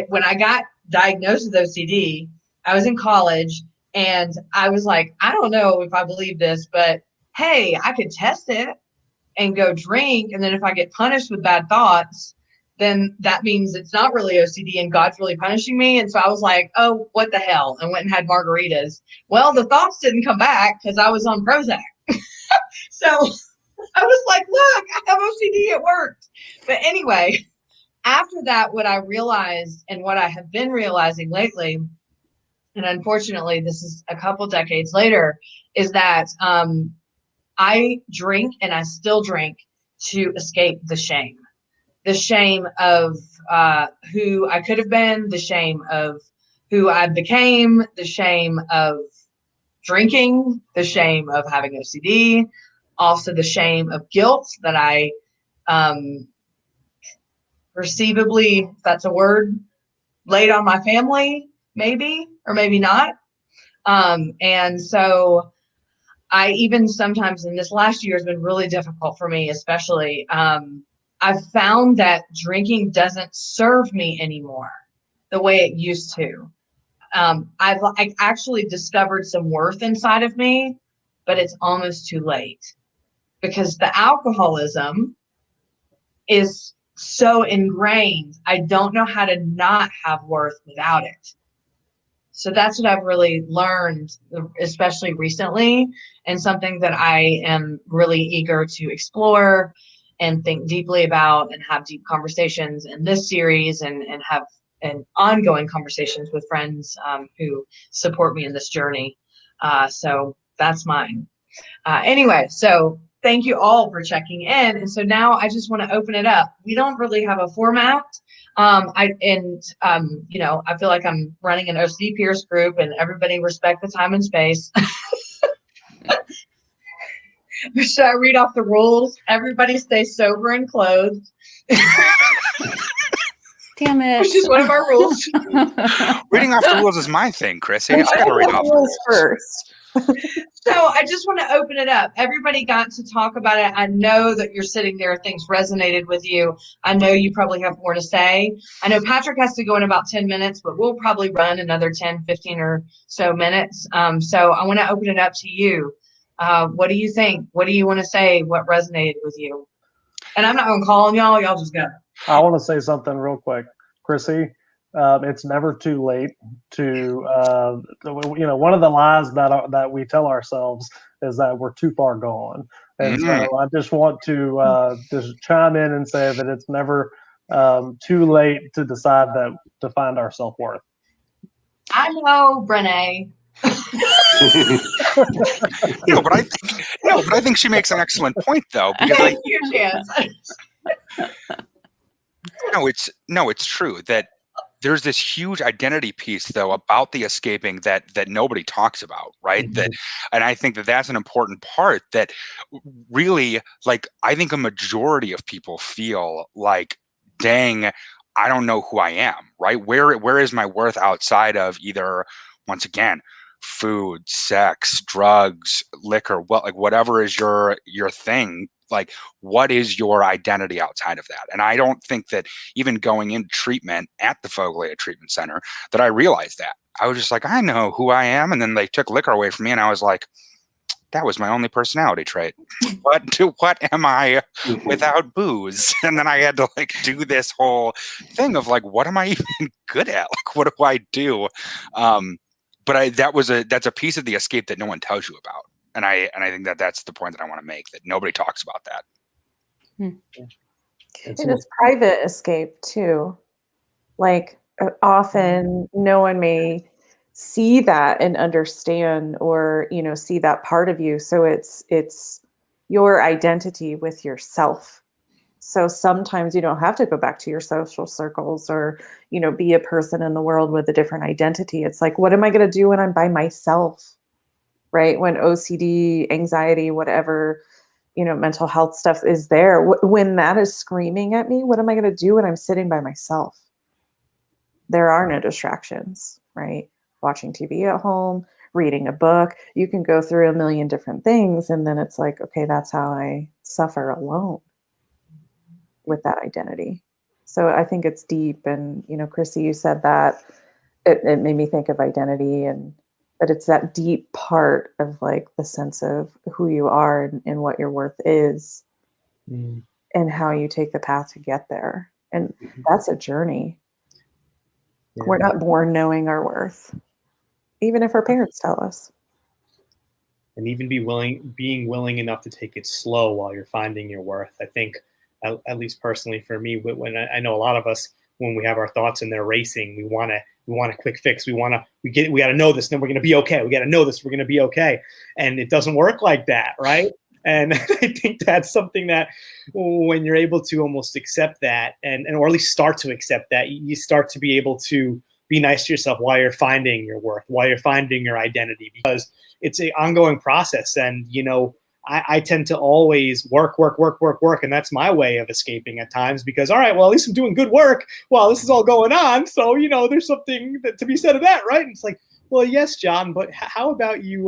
when I got diagnosed with OCD, I was in college and I was like, I don't know if I believe this, but hey, I could test it and go drink. And then if I get punished with bad thoughts, then that means it's not really OCD and God's really punishing me. And so I was like, oh, what the hell? And went and had margaritas. Well, the thoughts didn't come back because I was on Prozac. So I was like, look, I have OCD, it worked. But anyway, after that, what I realized and what I have been realizing lately, and unfortunately, this is a couple decades later, is that I drink and I still drink to escape the shame of who I could have been, the shame of who I became, the shame of drinking, the shame of having OCD, also the shame of guilt that I perceivably, if that's a word, laid on my family, maybe, or maybe not. And so I even sometimes in this last year has been really difficult for me, especially. I've found that drinking doesn't serve me anymore the way it used to. I've actually discovered some worth inside of me, but it's almost too late because the alcoholism is so ingrained. I don't know how to not have worth without it. So that's what I've really learned, especially recently, and something that I am really eager to explore and think deeply about and have deep conversations in this series and have ongoing conversations with friends who support me in this journey. So that's mine. Anyway, so thank you all for checking in. And so now I just want to open it up. We don't really have a format. I feel like I'm running an OCD peers group and everybody respect the time and space. Should I read off the rules? Everybody stay sober and clothed. Damn it. Which is one of our rules. Reading off the rules is my thing, Chrissy. I gotta read off the rules first. So I just want to open it up. Everybody got to talk about it. I know that you're sitting there, things resonated with you. I know you probably have more to say. I know Patrick has to go in about 10 minutes, but we'll probably run another 10, 15 or so minutes. So I want to open it up to you. What do you think? What do you want to say? What resonated with you? And I'm not going to call on y'all. Y'all just go. I want to say something real quick, Chrissy. It's never too late to, one of the lies that we tell ourselves is that we're too far gone. And so I just want to just chime in and say that it's never too late to decide to find our self-worth. I know, Brené. But I think she makes an excellent point, though. Because Thank you, Chance. it's true that there's this huge identity piece, though, about the escaping that nobody talks about, right? Mm-hmm. And I think that's an important part that really, I think a majority of people feel like, dang, I don't know who I am, right? Where is my worth outside of either, once again, food, sex, drugs, liquor, whatever is your thing. What is your identity outside of that? And I don't think that even going into treatment at the Foglia Treatment Center that I realized that. I was just like, I know who I am. And then they took liquor away from me and I was like, that was my only personality trait. What am I without booze? And then I had to like do this whole thing of like, what am I even good at? Like, what do I do? But that's a piece of the escape that no one tells you about. And I think that's the point that I want to make, that nobody talks about that. It is private escape too. Like often no one may see that and understand, or, you know, see that part of you. So it's your identity with yourself. So sometimes you don't have to go back to your social circles or, you know, be a person in the world with a different identity. It's like, what am I going to do when I'm by myself? Right? When OCD, anxiety, whatever, you know, mental health stuff is there, when that is screaming at me, what am I going to do when I'm sitting by myself? There are no distractions, right? Watching TV at home, reading a book, you can go through a million different things. And then it's like, okay, that's how I suffer alone with that identity. So I think it's deep. And, you know, Chrissy, you said that it made me think of identity, and that it's that deep part of like the sense of who you are and what your worth is, and how you take the path to get there. And that's a journey. Yeah. We're not born knowing our worth, even if our parents tell us. And even being willing enough to take it slow while you're finding your worth. I think, at least personally for me, when I know a lot of us, when we have our thoughts and they're racing, we want a quick fix. We got to know this, then we're going to be okay. We got to know this, we're going to be okay. And it doesn't work like that, right? And I think that's something that when you're able to almost accept that, or at least start to accept that, you start to be able to be nice to yourself while you're finding your worth, while you're finding your identity, because it's an ongoing process. And, you know, I tend to always work. And that's my way of escaping at times, because, all right, well, at least I'm doing good work while this is all going on. So, you know, there's something to be said of that, right? And it's like, well, yes, John, but how about you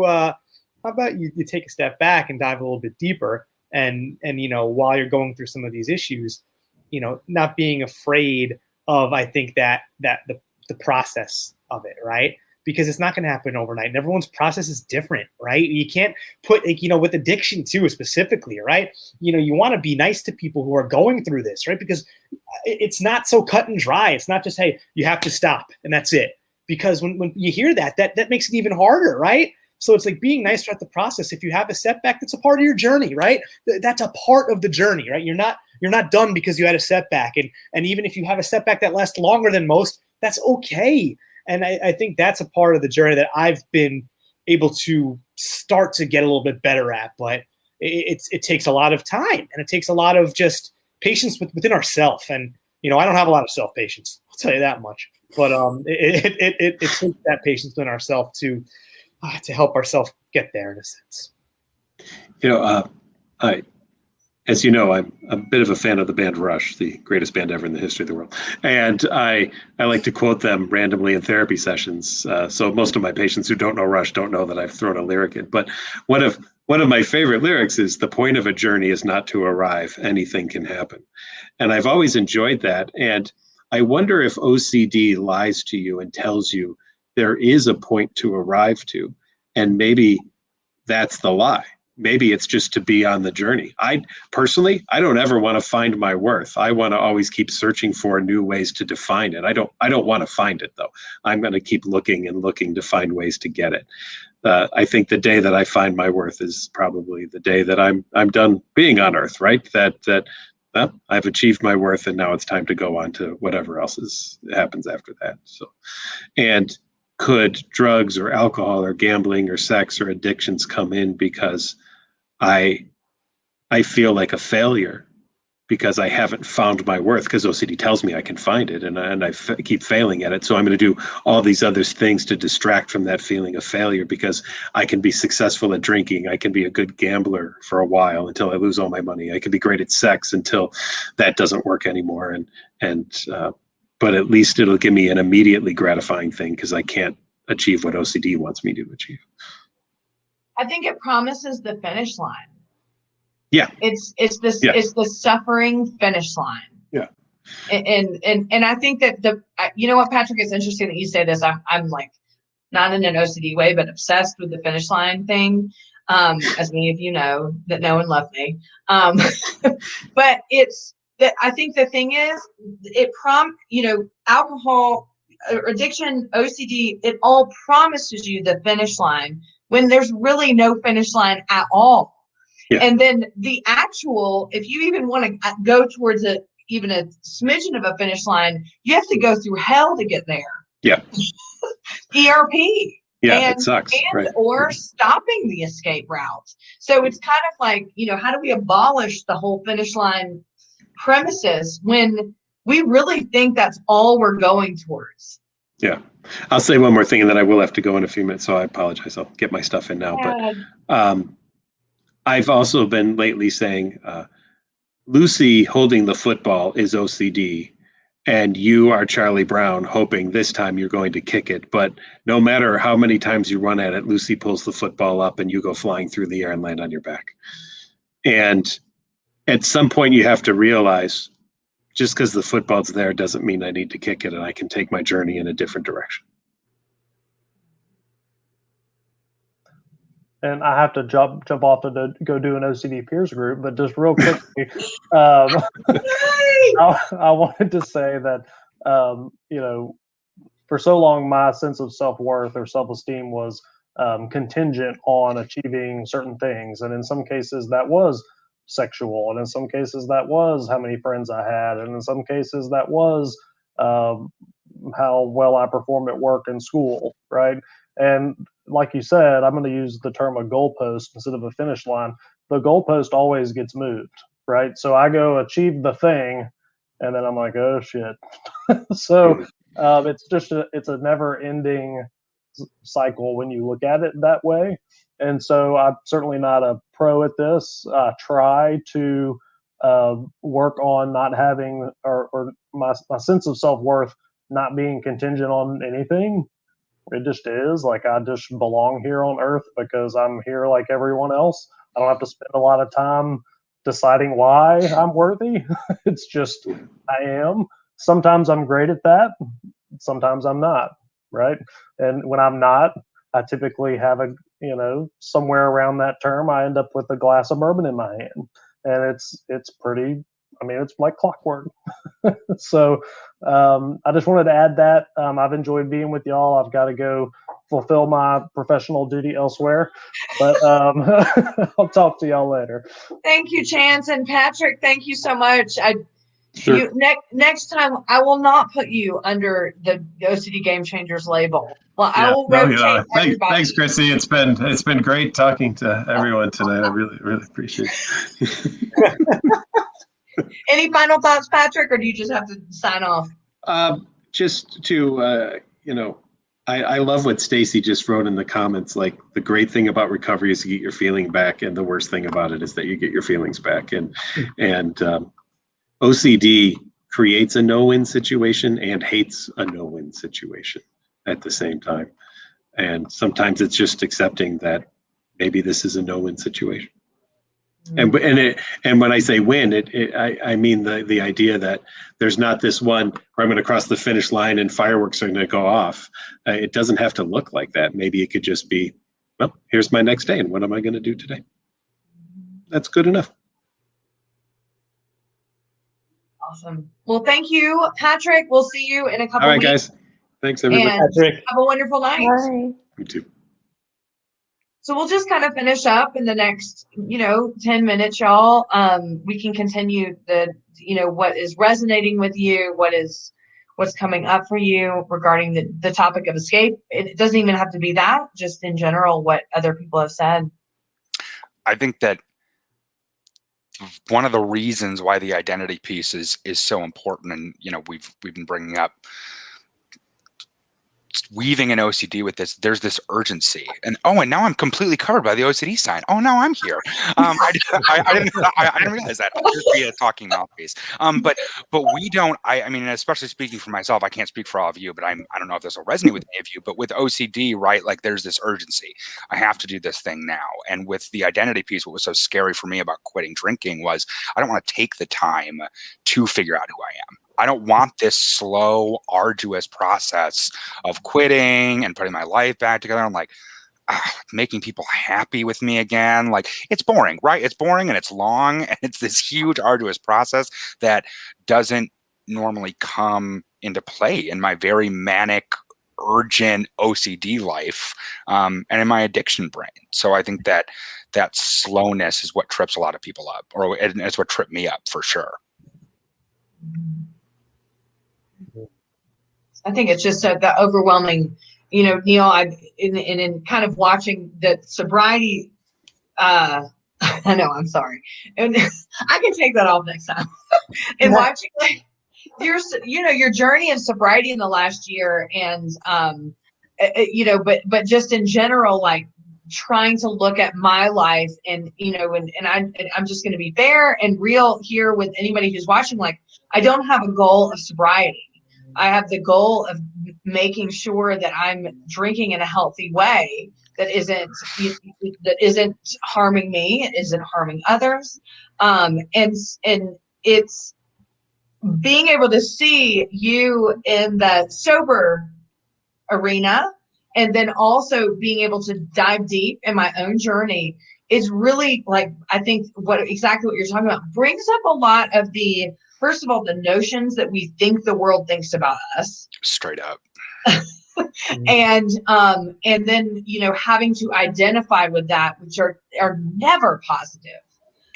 take a step back and dive a little bit deeper, and you know, while you're going through some of these issues, you know, not being afraid of, I think that the process of it, right? Because it's not going to happen overnight, and everyone's process is different, right? You can't put, like, you know, with addiction too, specifically, right? You know, you want to be nice to people who are going through this, right? Because it's not so cut and dry. It's not just, hey, you have to stop and that's it. Because when you hear that makes it even harder, right? So it's like being nice throughout the process. If you have a setback, that's a part of your journey, right? That's a part of the journey, right? You're not done because you had a setback. And even if you have a setback that lasts longer than most, that's okay. And I think that's a part of the journey that I've been able to start to get a little bit better at. But it takes a lot of time, and it takes a lot of just patience within ourselves. And, you know, I don't have a lot of self-patience, I'll tell you that much. But it takes that patience within ourselves to help ourselves get there, in a sense. You know, as you know, I'm a bit of a fan of the band Rush, the greatest band ever in the history of the world. And I like to quote them randomly in therapy sessions. So most of my patients who don't know Rush don't know that I've thrown a lyric in. But one of my favorite lyrics is, "The point of a journey is not to arrive. Anything can happen." And I've always enjoyed that. And I wonder if OCD lies to you and tells you there is a point to arrive to. And maybe that's the lie. Maybe it's just to be on the journey. I don't ever want to find my worth. I want to always keep searching for new ways to define it. I don't want to find it, though. I'm going to keep looking and looking to find ways to get it. I think the day that I find my worth is probably the day that I'm done being on Earth, right? That I've achieved my worth, and now it's time to go on to whatever else happens after that. So, and could drugs or alcohol or gambling or sex or addictions come in because I feel like a failure because I haven't found my worth, because OCD tells me I can find it, and I keep failing at it. So I'm going to do all these other things to distract from that feeling of failure, because I can be successful at drinking. I can be a good gambler for a while until I lose all my money. I can be great at sex until that doesn't work anymore. But at least it'll give me an immediately gratifying thing, because I can't achieve what OCD wants me to achieve. I think it promises the finish line. Yeah. It's the suffering finish line. Yeah. And I think that you know what, Patrick, it's interesting that you say this. I'm like, not in an OCD way, but obsessed with the finish line thing. as many of you know that know and love me. But it's that I think the thing is, alcohol, addiction, OCD, it all promises you the finish line when there's really no finish line at all. Yeah. And then the actual, if you even want to go towards even a smidgen of a finish line, you have to go through hell to get there. Yeah. ERP. Yeah, it sucks. Or stopping the escape route. So it's kind of like, how do we abolish the whole finish line premises when we really think that's all we're going towards? Yeah. I'll say one more thing and then I will have to go in a few minutes. So I apologize. I'll get my stuff in now. Yeah. But I've also been lately saying, Lucy holding the football is OCD. And you are Charlie Brown, hoping this time you're going to kick it. But no matter how many times you run at it, Lucy pulls the football up and you go flying through the air and land on your back. And at some point you have to realize just because the football's there doesn't mean I need to kick it and I can take my journey in a different direction. And I have to jump off to go do an OCD peers group, but just real quickly, I wanted to say that, for so long, my sense of self-worth or self-esteem was contingent on achieving certain things. And in some cases that was sexual. And in some cases that was how many friends I had. And in some cases that was how well I performed at work and school, right? And like you said, I'm going to use the term a goalpost instead of a finish line. The goalpost always gets moved, right? So I go achieve the thing, and then I'm like, oh shit. So it's a never-ending cycle when you look at it that way. And so I'm certainly not a pro at this. I try to work on not having or my sense of self-worth not being contingent on anything. It just is like I just belong here on earth because I'm here like everyone else. I don't have to spend a lot of time deciding why I'm worthy. It's just I am. Sometimes I'm great at that. Sometimes I'm not, right? And when I'm not, I typically have somewhere around that term, I end up with a glass of bourbon in my hand. And it's pretty, it's like clockwork. So I just wanted to add that. I've enjoyed being with y'all. I've got to go fulfill my professional duty elsewhere. But I'll talk to y'all later. Thank you, Chance. And Patrick, thank you so much. Sure. Next time, I will not put you under the OCD Game Changers label. Well, I will rotate everybody. Thanks, Chrissy. It's been great talking to everyone tonight. I really, really appreciate it. Any final thoughts, Patrick, or do you just have to sign off? Just to, I love what Stacy just wrote in the comments. Like, the great thing about recovery is you get your feeling back, and the worst thing about it is that you get your feelings back. And OCD creates a no-win situation and hates a no-win situation at the same time. And sometimes it's just accepting that maybe this is a no-win situation. And when I say win, I mean the idea that there's not this one where I'm going to cross the finish line and fireworks are going to go off. It doesn't have to look like that. Maybe it could just be, well, here's my next day, and what am I going to do today? That's good enough. Awesome. Well, thank you, Patrick. We'll see you in a couple of weeks. All right, guys. Thanks, everybody. And have a wonderful night. Bye. You too. So we'll just kind of finish up in the next, 10 minutes, y'all. We can continue what is resonating with you, what's coming up for you regarding the topic of escape. It doesn't even have to be that, just in general, what other people have said. I think that one of the reasons why the identity piece is so important, and we've been bringing up weaving an OCD with this, there's this urgency, and now I'm completely covered by the OCD sign. Oh, now I'm here. I didn't realize that. I'll just be a talking mouthpiece. But we don't. I mean, especially speaking for myself, I can't speak for all of you, but I don't know if this will resonate with any of you. But with OCD, right? Like, there's this urgency. I have to do this thing now. And with the identity piece, what was so scary for me about quitting drinking was I don't want to take the time to figure out who I am. I don't want this slow, arduous process of quitting and putting my life back together. I'm like, making people happy with me again. Like, it's boring, right? It's boring and it's long and it's this huge, arduous process that doesn't normally come into play in my very manic, urgent OCD life, and in my addiction brain. So I think that slowness is what trips a lot of people up, or it's what tripped me up for sure. I think it's just the overwhelming, Neil, in kind of watching the sobriety, I know, I'm sorry. And I can take that off next time. And watching like your journey in sobriety in the last year, and but just in general, like trying to look at my life, and I'm just going to be fair and real here with anybody who's watching. Like, I don't have a goal of sobriety. I have the goal of making sure that I'm drinking in a healthy way that isn't harming me, it isn't harming others, and it's being able to see you in the sober arena, and then also being able to dive deep in my own journey is really, like, I think exactly what you're talking about brings up a lot of the, first of all, the notions that we think the world thinks about us. Straight up. And then, having to identify with that, which are never positive.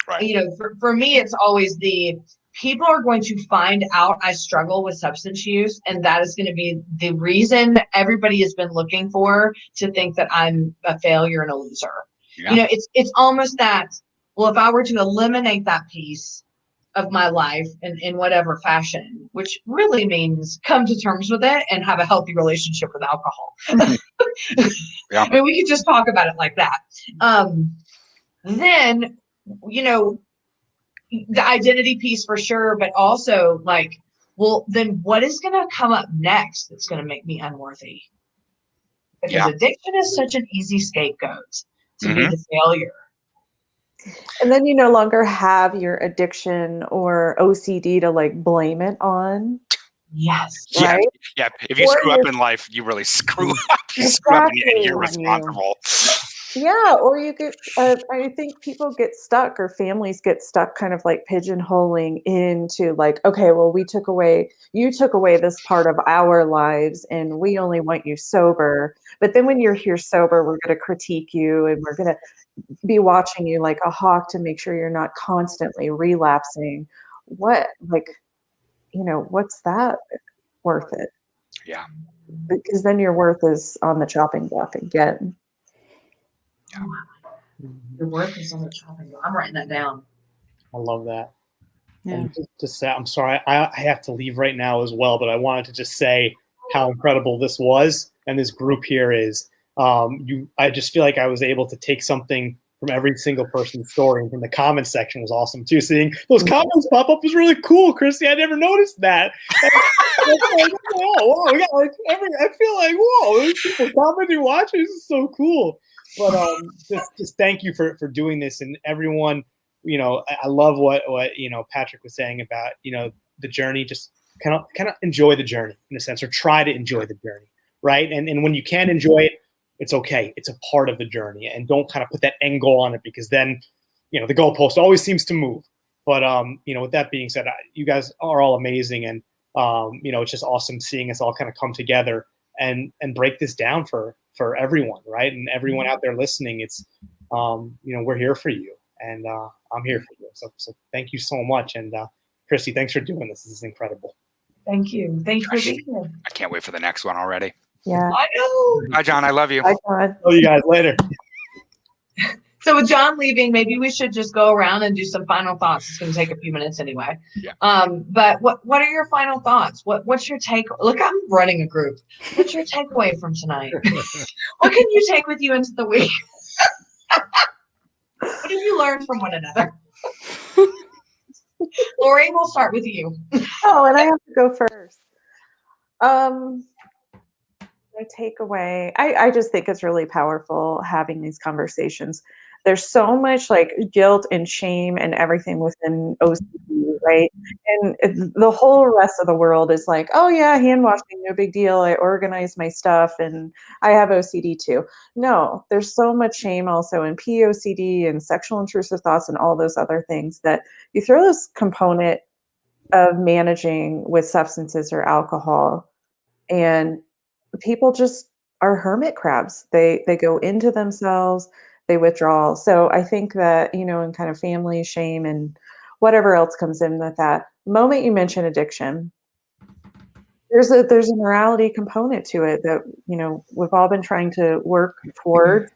Right. For me, it's always people are going to find out I struggle with substance use, and that is going to be the reason everybody has been looking for to think that I'm a failure and a loser. Yeah. It's almost that, well, if I were to eliminate that piece of my life in whatever fashion, which really means come to terms with it and have a healthy relationship with alcohol. Yeah. I mean, we could just talk about it like that. Then, the identity piece for sure, but also like, well, then what is going to come up next that's going to make me unworthy? Because addiction is such an easy scapegoat to be the failure. And then you no longer have your addiction or OCD to like blame it on. Yes. Right? Yeah. If you screw up in life, you really screw up. You screw up and you're responsible. Yeah, or you get, I think people get stuck, or families get stuck kind of like pigeonholing into like, okay, well, you took away this part of our lives and we only want you sober. But then when you're here sober, we're going to critique you and we're going to be watching you like a hawk to make sure you're not constantly relapsing. What's that worth it? Yeah. Because then your worth is on the chopping block again. Your worth is on the chopping block. I'm writing that down. I love that. Yeah. And just say, I'm sorry, I have to leave right now as well, but I wanted to just say how incredible this was and this group here is. I just feel like I was able to take something from every single person's story, and from the comment section was awesome too. Seeing those comments pop up was really cool, Christy. I never noticed that. Whoa, we got like I feel like, whoa, there's people commenting, watching. This is so cool. But just thank you for doing this, and everyone. I love what Patrick was saying about the journey. Just kind of enjoy the journey in a sense, or try to enjoy the journey, right? And when you can't enjoy it, it's okay. It's a part of the journey, and don't kind of put that end goal on it, because then the goalpost always seems to move. But with that being said, you guys are all amazing, and it's just awesome seeing us all kind of come together and break this down for everyone, right? And everyone out there listening, it's we're here for you, and I'm here for you. So thank you so much, and Christy, thanks for doing this. This is incredible. Thank you. Thank you for being here. I can't wait for the next one already. Yeah. I know. Bye, John. I love you. Bye, John. See you guys later. So with John leaving, maybe we should just go around and do some final thoughts. It's going to take a few minutes anyway. Yeah. But what are your final thoughts? What's your take? Look, I'm running a group. What's your takeaway from tonight? What can you take with you into the week? What have you learned from one another? Lori, we'll start with you. Oh, and I have to go first. My takeaway, I just think it's really powerful having these conversations. There's so much like guilt and shame and everything within OCD right? And the whole rest of the world is like, oh yeah, hand washing, no big deal. I organize my stuff and I have OCD too. No, there's so much shame also in POCD and sexual intrusive thoughts and all those other things that you throw this component of managing with substances or alcohol, and people just are hermit crabs. They go into themselves, they withdraw. So I think that, in kind of family shame and whatever else comes in with that. The moment you mention addiction, there's a morality component to it that, we've all been trying to work towards,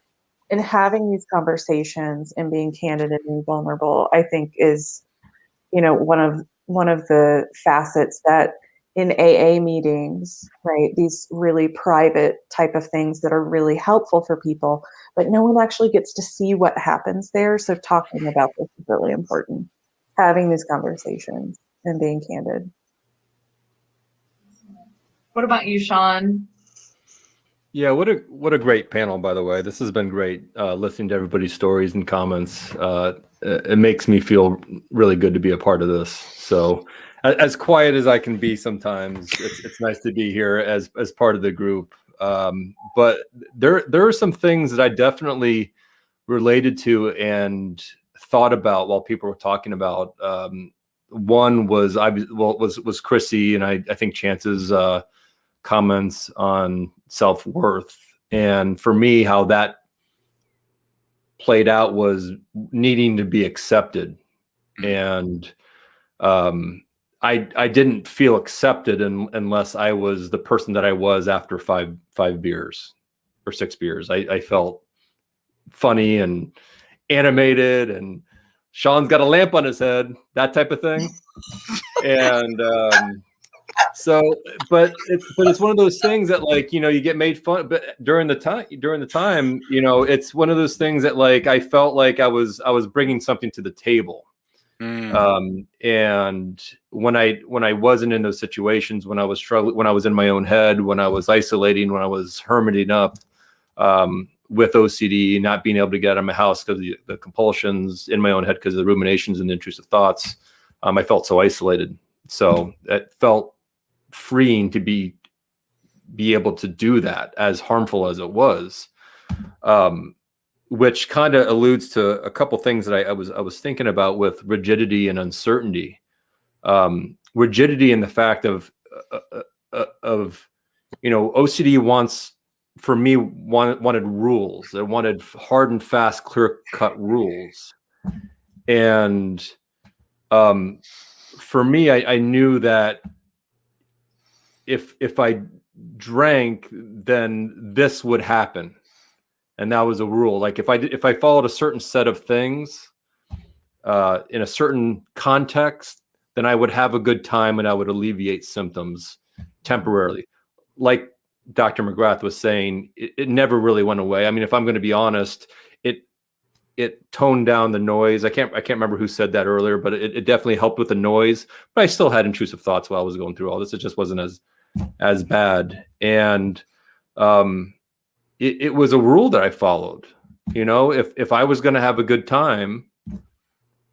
and having these conversations and being candid and being vulnerable, I think is, one of the facets that in AA meetings, right, these really private type of things that are really helpful for people, but no one actually gets to see what happens there. So talking about this is really important. Having these conversations and being candid. What about you, Shawn? Yeah, what a great panel, by the way. This has been great, listening to everybody's stories and comments. It makes me feel really good to be a part of this. So as quiet as I can be sometimes, it's nice to be here as part of the group. But there are some things that I definitely related to and thought about while people were talking about. One was Chrissy, and I think Chance's comments on self-worth. And for me, how that played out was needing to be accepted. And I didn't feel accepted unless I was the person that I was after five beers or 6 beers. I felt funny and animated, and Shawn's got a lamp on his head, that type of thing. And but it's one of those things that, like, you get made fun, but during the time, it's one of those things that, like, I felt like I was bringing something to the table. And when I wasn't in those situations, when I was struggling, when I was in my own head, when I was isolating, when I was hermiting up, with OCD, not being able to get out of my house because of the compulsions in my own head, because of the ruminations and the intrusive thoughts, I felt so isolated. So it felt freeing to be able to do that, as harmful as it was, which kind of alludes to a couple things that I was thinking about with rigidity and uncertainty. Rigidity in the fact of OCD wanted rules. It wanted hard and fast, clear cut rules. And for me, I knew that if I drank, then this would happen, and that was a rule. Like if I followed a certain set of things in a certain context, then I would have a good time and I would alleviate symptoms temporarily. Like Dr. Mcgrath was saying, it never really went away. I mean, if I'm going to be honest, it toned down the noise. I can't remember who said that earlier, but it definitely helped with the noise. But I still had intrusive thoughts while I was going through all this. It just wasn't as bad. And it was a rule that I followed. If I was going to have a good time,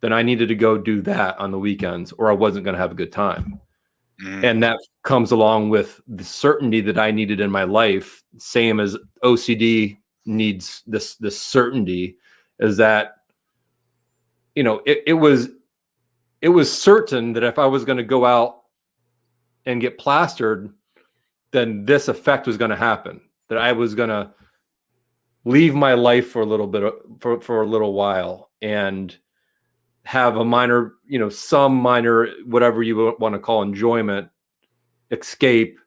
then I needed to go do that on the weekends, or I wasn't going to have a good time. And that comes along with the certainty that I needed in my life, same as OCD needs this certainty, is that, it was certain that if I was going to go out and get plastered, then this effect was going to happen, that I was going to leave my life for a little bit, for a little while, and have a minor, some minor, whatever you want to call enjoyment, escape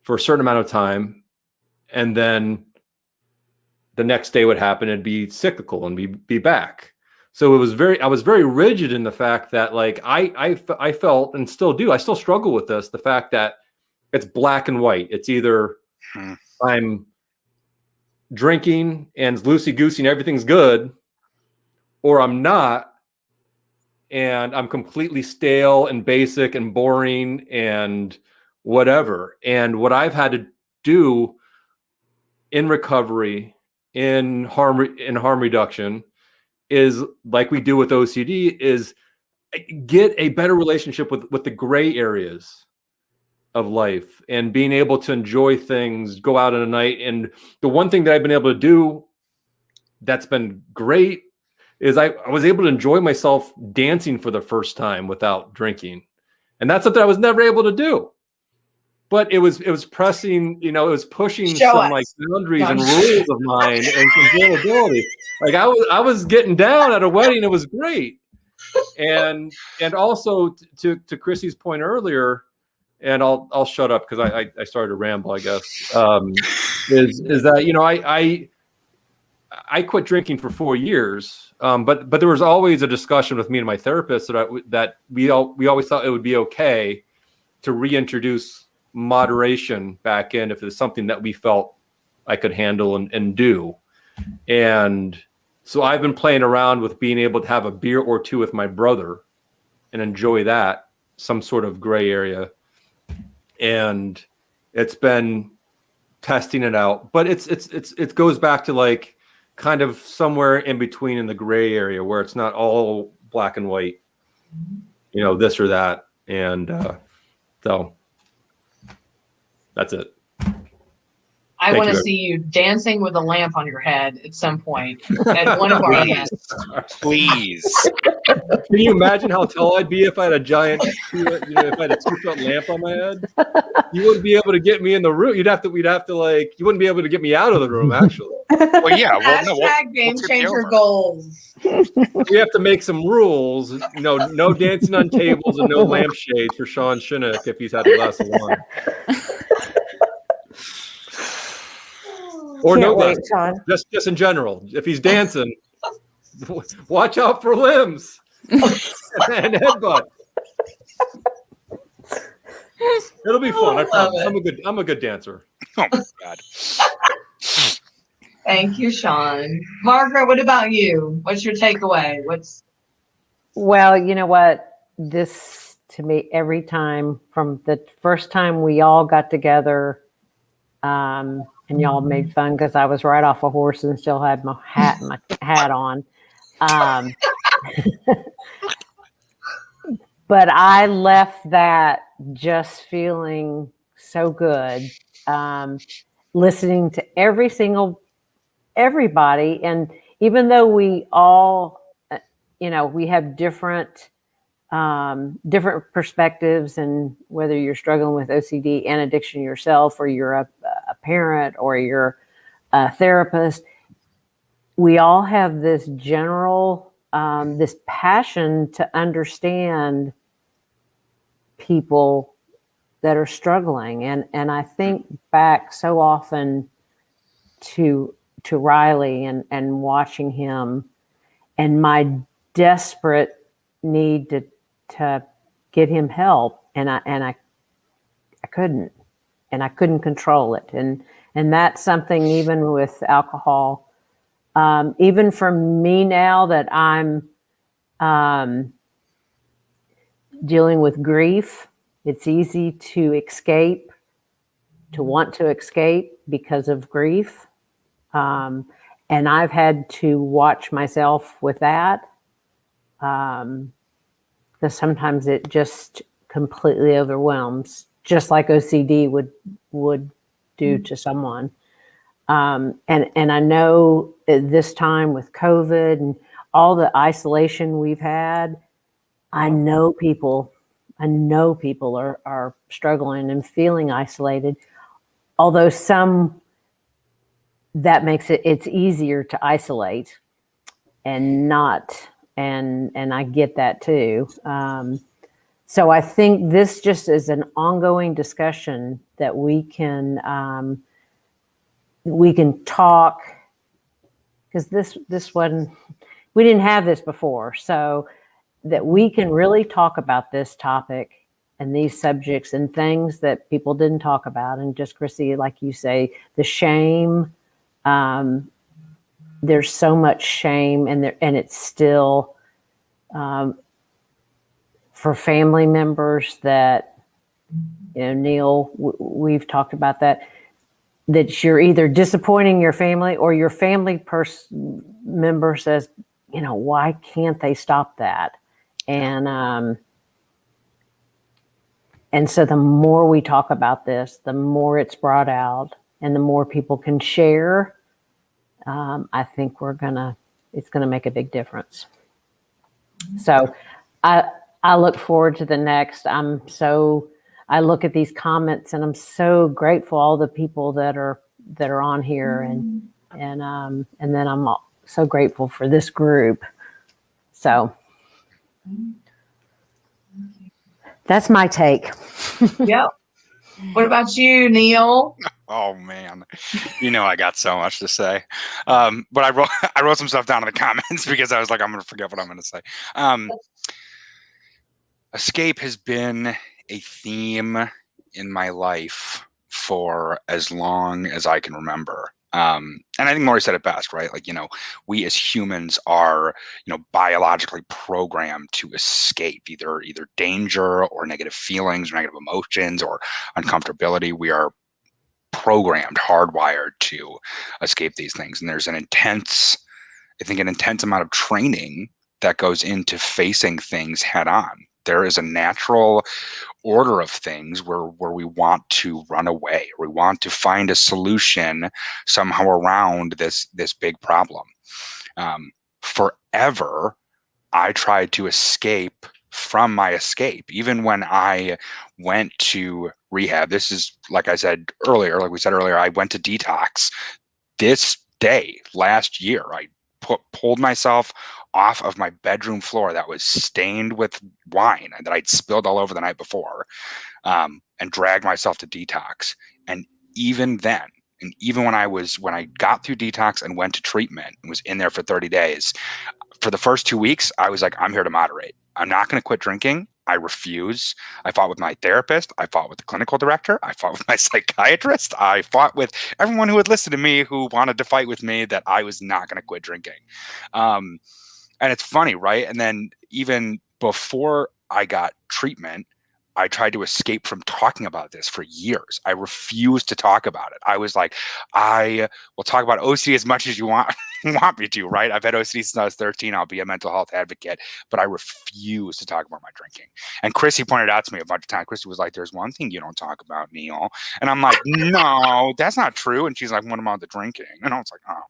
for a certain amount of time. And then the next day would happen, it'd be cyclical and be back. So I was very rigid in the fact that, like, I felt, and still do, I still struggle with this, the fact that it's black and white. It's either I'm drinking and loosey-goosey and everything's good, or I'm not, and I'm completely stale and basic and boring and whatever. And what I've had to do in recovery, in harm reduction, is like we do with OCD, is get a better relationship with the gray areas of life and being able to enjoy things, go out at a night. And the one thing that I've been able to do that's been great is I was able to enjoy myself dancing for the first time without drinking. And that's something I was never able to do. But it was pressing, it was pushing some like boundaries and rules of mine and some vulnerability. Like I was getting down at a wedding. It was great. And also to Chrissy's point earlier, and I'll shut up because I started to ramble, I guess, is that, I quit drinking for 4 years, but there was always a discussion with me and my therapist that we always thought it would be okay to reintroduce moderation back in if it's something that we felt I could handle and do. And so I've been playing around with being able to have a beer or two with my brother and enjoy that, some sort of gray area. And it's been testing it out, but it goes back to like kind of somewhere in between in the gray area where it's not all black and white, this or that. And so that's it. I want to see you dancing with a lamp on your head at some point at one of our events. Please. Can you imagine how tall I'd be if I had a giant, if I had a 2-foot lamp on my head? You wouldn't be able to get me in the room. We'd have to you wouldn't be able to get me out of the room, actually. Well, yeah. Hashtag game changer goals. We have to make some rules. No dancing on tables and no lampshades for Shawn Shinnick if he's had a glass of wine. Or no glass, just in general. If he's dancing, watch out for limbs and headbutt. It'll be fun. I promise. I'm a good dancer. Oh my God. Thank you, Shawn. Margaret, what about you? What's your takeaway? Well, you know what? This to me, every time from the first time we all got together, and y'all made fun because I was right off a horse and still had my hat on. But I left that just feeling so good, listening to everybody. And even though we all, we have different perspectives, and whether you're struggling with OCD and addiction yourself, or you're a parent, or you're a therapist, we all have this general, this passion to understand people that are struggling. And I think back so often to Riley and watching him, and my desperate need to get him help, and I couldn't control it, and that's something even with alcohol, even for me now that I'm dealing with grief, it's easy to want to escape because of grief, and I've had to watch myself with that. Because sometimes it just completely overwhelms, just like OCD would do to someone. And I know this time with COVID and all the isolation we've had, I know people are struggling and feeling isolated. Although some, that makes it's easier to isolate and not. And I get that too. So I think this just is an ongoing discussion that we can talk, because this one, we didn't have this before, so that we can really talk about this topic and these subjects and things that people didn't talk about. And just, Chrissy, like you say, the shame, there's so much shame, and it's still for family members that, Neil, we've talked about that you're either disappointing your family, or your family member says, why can't they stop that? And so the more we talk about this, the more it's brought out and the more people can share, I think it's gonna make a big difference. So I look forward to the next. I look at these comments and I'm so grateful all the people that are on here, and then I'm so grateful for this group. So that's my take. Yep. What about you, Neil? Oh man, I got so much to say, but I wrote some stuff down in the comments because I was like, I'm gonna forget what I'm gonna say. Escape has been a theme in my life for as long as I can remember. And I think Maury said it best, right? Like, we as humans are, biologically programmed to escape either danger or negative feelings or negative emotions or uncomfortability. We are programmed, hardwired to escape these things. And there's an intense amount of training that goes into facing things head on. There is a natural order of things where we want to run away, or we want to find a solution somehow around this big problem. Forever, I tried to escape from my escape. Even when I went to rehab, this is like we said earlier, I went to detox this day last year. I pulled myself off of my bedroom floor that was stained with wine that I'd spilled all over the night before, and dragged myself to detox. And even then, and even when I got through detox and went to treatment and was in there for 30 days, for the first 2 weeks, I was like, I'm here to moderate. I'm not going to quit drinking. I refuse. I fought with my therapist. I fought with the clinical director. I fought with my psychiatrist. I fought with everyone who would listen to me, who wanted to fight with me, that I was not going to quit drinking. And it's funny, right? And then even before I got treatment, I tried to escape from talking about this for years. I refused to talk about it. I was like, I will talk about OCD as much as you want me to, right? I've had OCD since I was 13. I'll be a mental health advocate, but I refuse to talk about my drinking. And Chrissy pointed out to me a bunch of times. Chrissy was like, there's one thing you don't talk about, Neil. And I'm like, no, that's not true. And she's like, what about the drinking? And I was like, oh,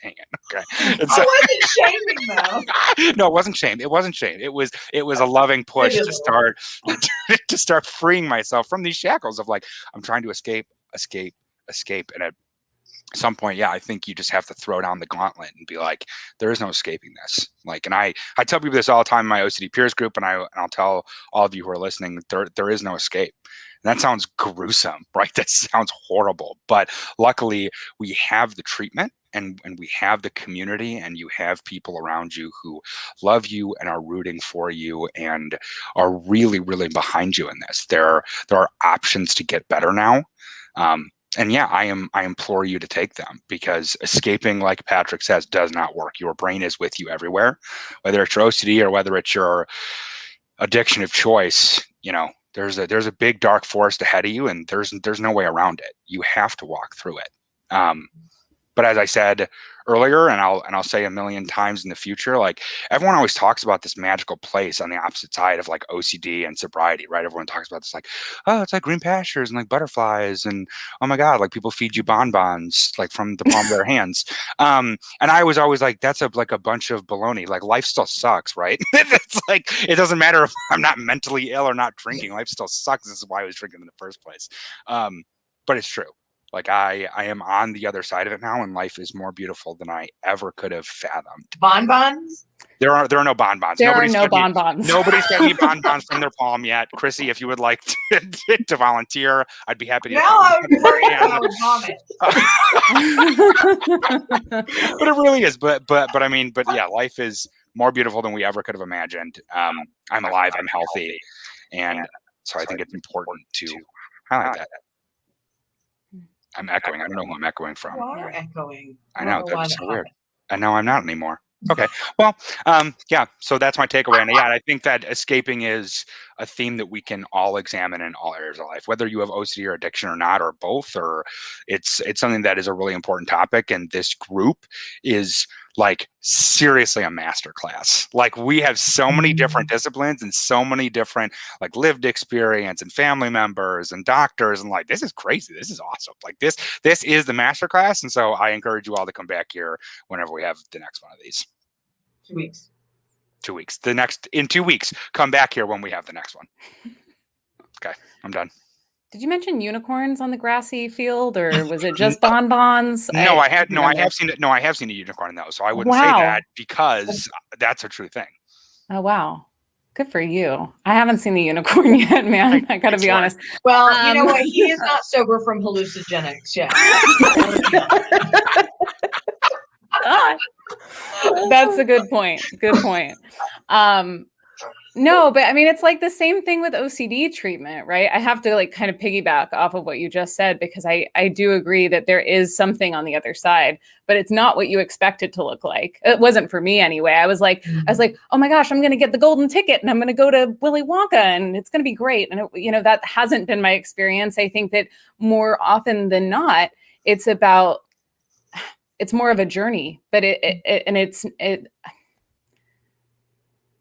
dang it. Okay. And so, I wasn't shaming though. No, it wasn't shame. It wasn't shame. It was a loving push to start freeing myself from these shackles of like, I'm trying to escape. And at some point, I think you just have to throw down the gauntlet and be like, there is no escaping this. Like, and I tell people this all the time in my OCD peers group, and I'll tell all of you who are listening, there is no escape. And that sounds gruesome, right? That sounds horrible. But luckily, we have the treatment and we have the community, and you have people around you who love you and are rooting for you and are really, really behind you in this. There are options to get better now. And I implore you to take them, because escaping, like Patrick says, does not work. Your brain is with you everywhere, whether it's your OCD or whether it's your addiction of choice. There's a big dark forest ahead of you, and there's no way around it. You have to walk through it. But as I said earlier, and I'll say a million times in the future, like, everyone always talks about this magical place on the opposite side of like OCD and sobriety, right? Everyone talks about this like, oh, it's like green pastures and like butterflies, and oh my God, like people feed you bonbons like from the palm of their hands. And I was always like, that's a bunch of baloney. Like, life still sucks, right? It's like, it doesn't matter if I'm not mentally ill or not drinking. Life still sucks. This is why I was drinking in the first place. But it's true. Like, I am on the other side of it now, and life is more beautiful than I ever could have fathomed. Bonbons? There are no bonbons. There are no bonbons. Nobody's sent me bonbons from their palm yet. Chrissy, if you would like to volunteer, I'd be happy to. Now I would worry about vomit. But it really is. But yeah, life is more beautiful than we ever could have imagined. I'm alive. I'm healthy, and so I think it's important to highlight that. I'm echoing. I don't know who I'm echoing from. You are echoing. I know. That's so weird. I know I'm not anymore. Okay. Well, so that's my takeaway. And I think that escaping is a theme that we can all examine in all areas of life, whether you have OCD or addiction or not, or both, or it's something that is a really important topic. And this group is like seriously a masterclass. Like we have so many different disciplines and so many different like lived experience and family members and doctors, and like this is crazy. This is awesome. Like this is the masterclass. And so I encourage you all to come back here whenever we have the next one of these. 2 weeks. 2 weeks. In 2 weeks, come back here when we have the next one. Okay, I'm done. Did you mention unicorns on the grassy field, or was it just bonbons? No, I have seen it. No, I have seen a unicorn though, so I wouldn't say that because that's a true thing. Oh wow, good for you. I haven't seen the unicorn yet, man. I gotta be honest. Well, you know what? He is not sober from hallucinogenics yet. That's a good point. Good point. No, but I mean, it's like the same thing with OCD treatment, right? I have to like kind of piggyback off of what you just said, because I do agree that there is something on the other side, but it's not what you expect it to look like. It wasn't for me anyway. I was like, oh my gosh, I'm going to get the golden ticket and I'm going to go to Willy Wonka and it's going to be great. And that hasn't been my experience. I think that more often than not, it's more of a journey, but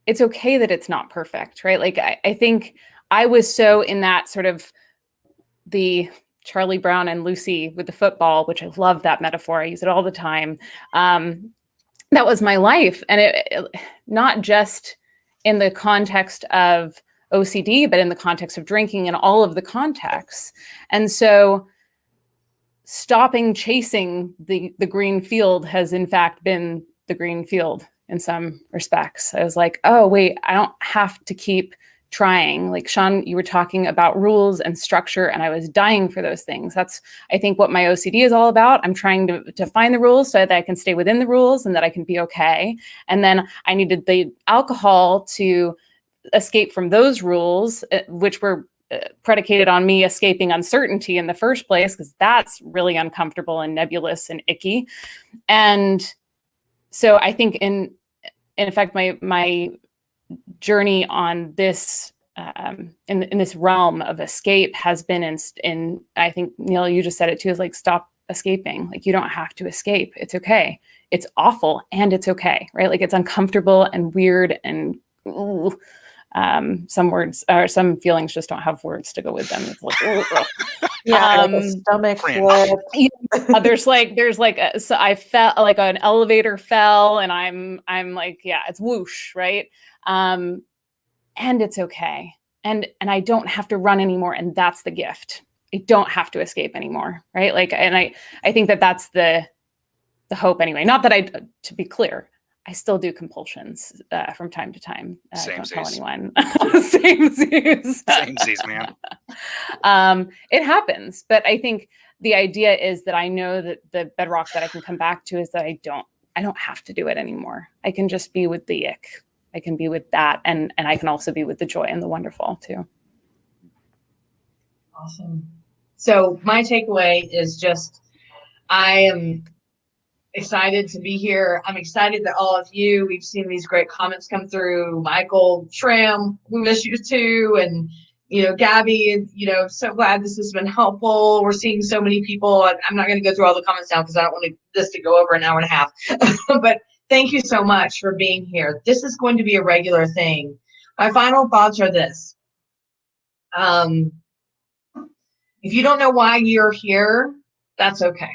it's okay that it's not perfect, right? Like, I think I was so in that sort of the Charlie Brown and Lucy with the football, which I love that metaphor. I use it all the time. That was my life. And it not just in the context of OCD, but in the context of drinking and all of the contexts. And so stopping chasing the green field has in fact been the green field in some respects. I was like, oh, wait, I don't have to keep trying. Like Shawn, you were talking about rules and structure, and I was dying for those things. That's, I think, what my OCD is all about. I'm trying to find the rules so that I can stay within the rules and that I can be okay. And then I needed the alcohol to escape from those rules, which were predicated on me escaping uncertainty in the first place, because that's really uncomfortable and nebulous and icky. And so I think in effect, my journey on this in this realm of escape has been in I think, Neil, you just said it too, is like, stop escaping. Like, you don't have to escape. It's okay. It's awful and it's okay, right? Like, it's uncomfortable and weird and some words or some feelings just don't have words to go with them. It's like, like a stomach flip. there's like so I felt like an elevator fell, and I'm like, yeah, it's whoosh, right? And it's okay, and I don't have to run anymore, and that's the gift. I don't have to escape anymore, right? Like, and I think that that's the hope anyway. Not that to be clear, I still do compulsions from time to time. Don't tell anyone. Samesies, man. It happens, but I think the idea is that I know that the bedrock that I can come back to is that I don't have to do it anymore. I can just be with the ick. I can be with that, and I can also be with the joy and the wonderful too. Awesome. So my takeaway is just, I am excited to be here. I'm excited that all of you, we've seen these great comments come through. Michael Schramm, we miss you too. And, Gabby, so glad this has been helpful. We're seeing so many people. I'm not going to go through all the comments now because I don't want this to go over an hour and a half. But thank you so much for being here. This is going to be a regular thing. My final thoughts are this. If you don't know why you're here, that's okay.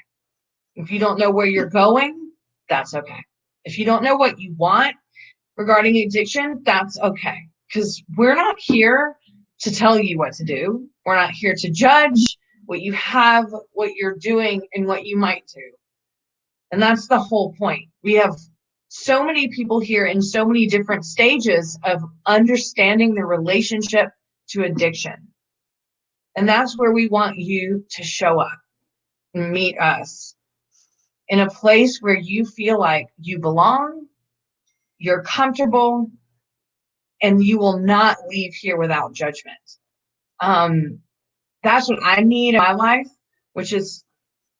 If you don't know where you're going, that's okay. If you don't know what you want regarding addiction, that's okay. Because we're not here to tell you what to do. We're not here to judge what you have, what you're doing, and what you might do. And that's the whole point. We have so many people here in so many different stages of understanding the relationship to addiction. And that's where we want you to show up and meet us. In a place where you feel like you belong, you're comfortable, and you will not leave here without judgment. That's what I need in my life, which is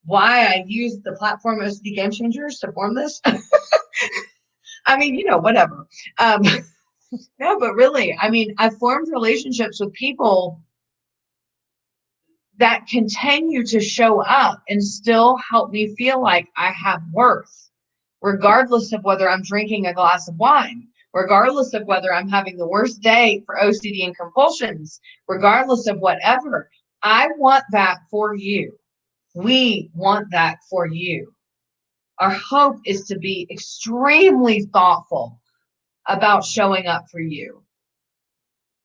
why I use the platform OCD Game Changers to form this. I mean, whatever. No, but really, I've formed relationships with people that continue to show up and still help me feel like I have worth. regardless of whether I'm drinking a glass of wine, regardless of whether I'm having the worst day for OCD and compulsions, regardless of whatever. I want that for you. We want that for you. Our hope is to be extremely thoughtful about showing up for you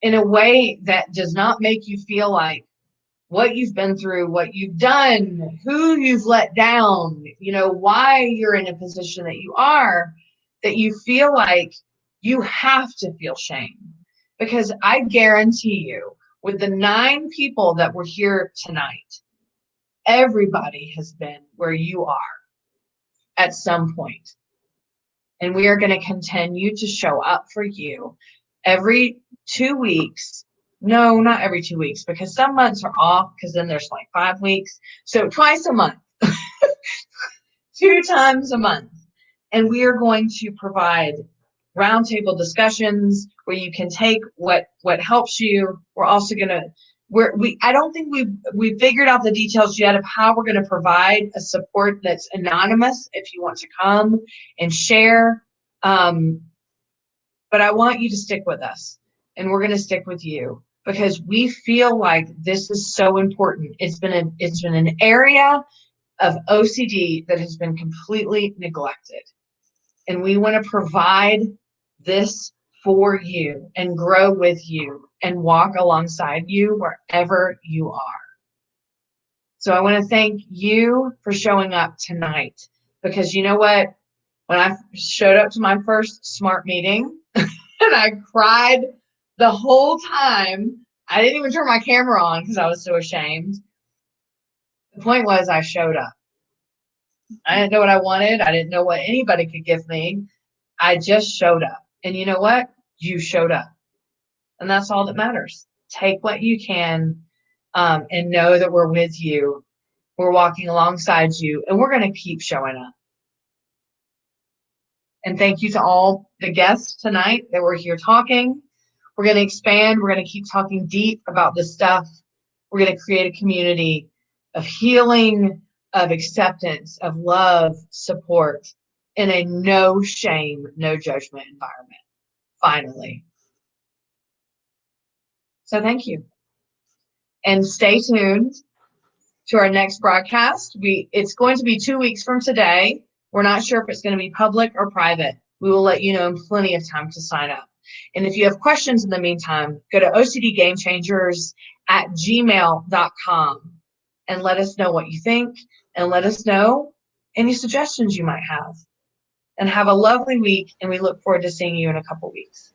in a way that does not make you feel like what you've been through, what you've done, who you've let down, why you're in a position that you are, that you feel like you have to feel shame. Because I guarantee you, with the 9 people that were here tonight, everybody has been where you are at some point. And we are going to continue to show up for you every 2 weeks. No, not every 2 weeks, because some months are off, because then there's like 5 weeks. So twice a month, 2 times a month. And we are going to provide roundtable discussions where you can take what helps you. We're also going to, I don't think we've figured out the details yet of how we're going to provide a support that's anonymous if you want to come and share. But I want you to stick with us, and we're going to stick with you, because we feel like this is so important. It's been an area of OCD that has been completely neglected. And we want to provide this for you and grow with you and walk alongside you wherever you are. So I want to thank you for showing up tonight, because you know what? When I showed up to my first SMART meeting and I cried the whole time, I didn't even turn my camera on because I was so ashamed. The point was, I showed up. I didn't know what I wanted. I didn't know what anybody could give me. I just showed up. And you know what? You showed up. And that's all that matters. Take what you can, and know that we're with you. We're walking alongside you, and we're going to keep showing up. And thank you to all the guests tonight that were here talking. We're going to expand. We're going to keep talking deep about this stuff. We're going to create a community of healing, of acceptance, of love, support, in a no shame, no judgment environment, finally. So thank you. And stay tuned to our next broadcast. It's going to be 2 weeks from today. We're not sure if it's going to be public or private. We will let you know in plenty of time to sign up. And if you have questions in the meantime, go to ocdgamechangers@gmail.com and let us know what you think, and let us know any suggestions you might have. And have a lovely week, and we look forward to seeing you in a couple weeks.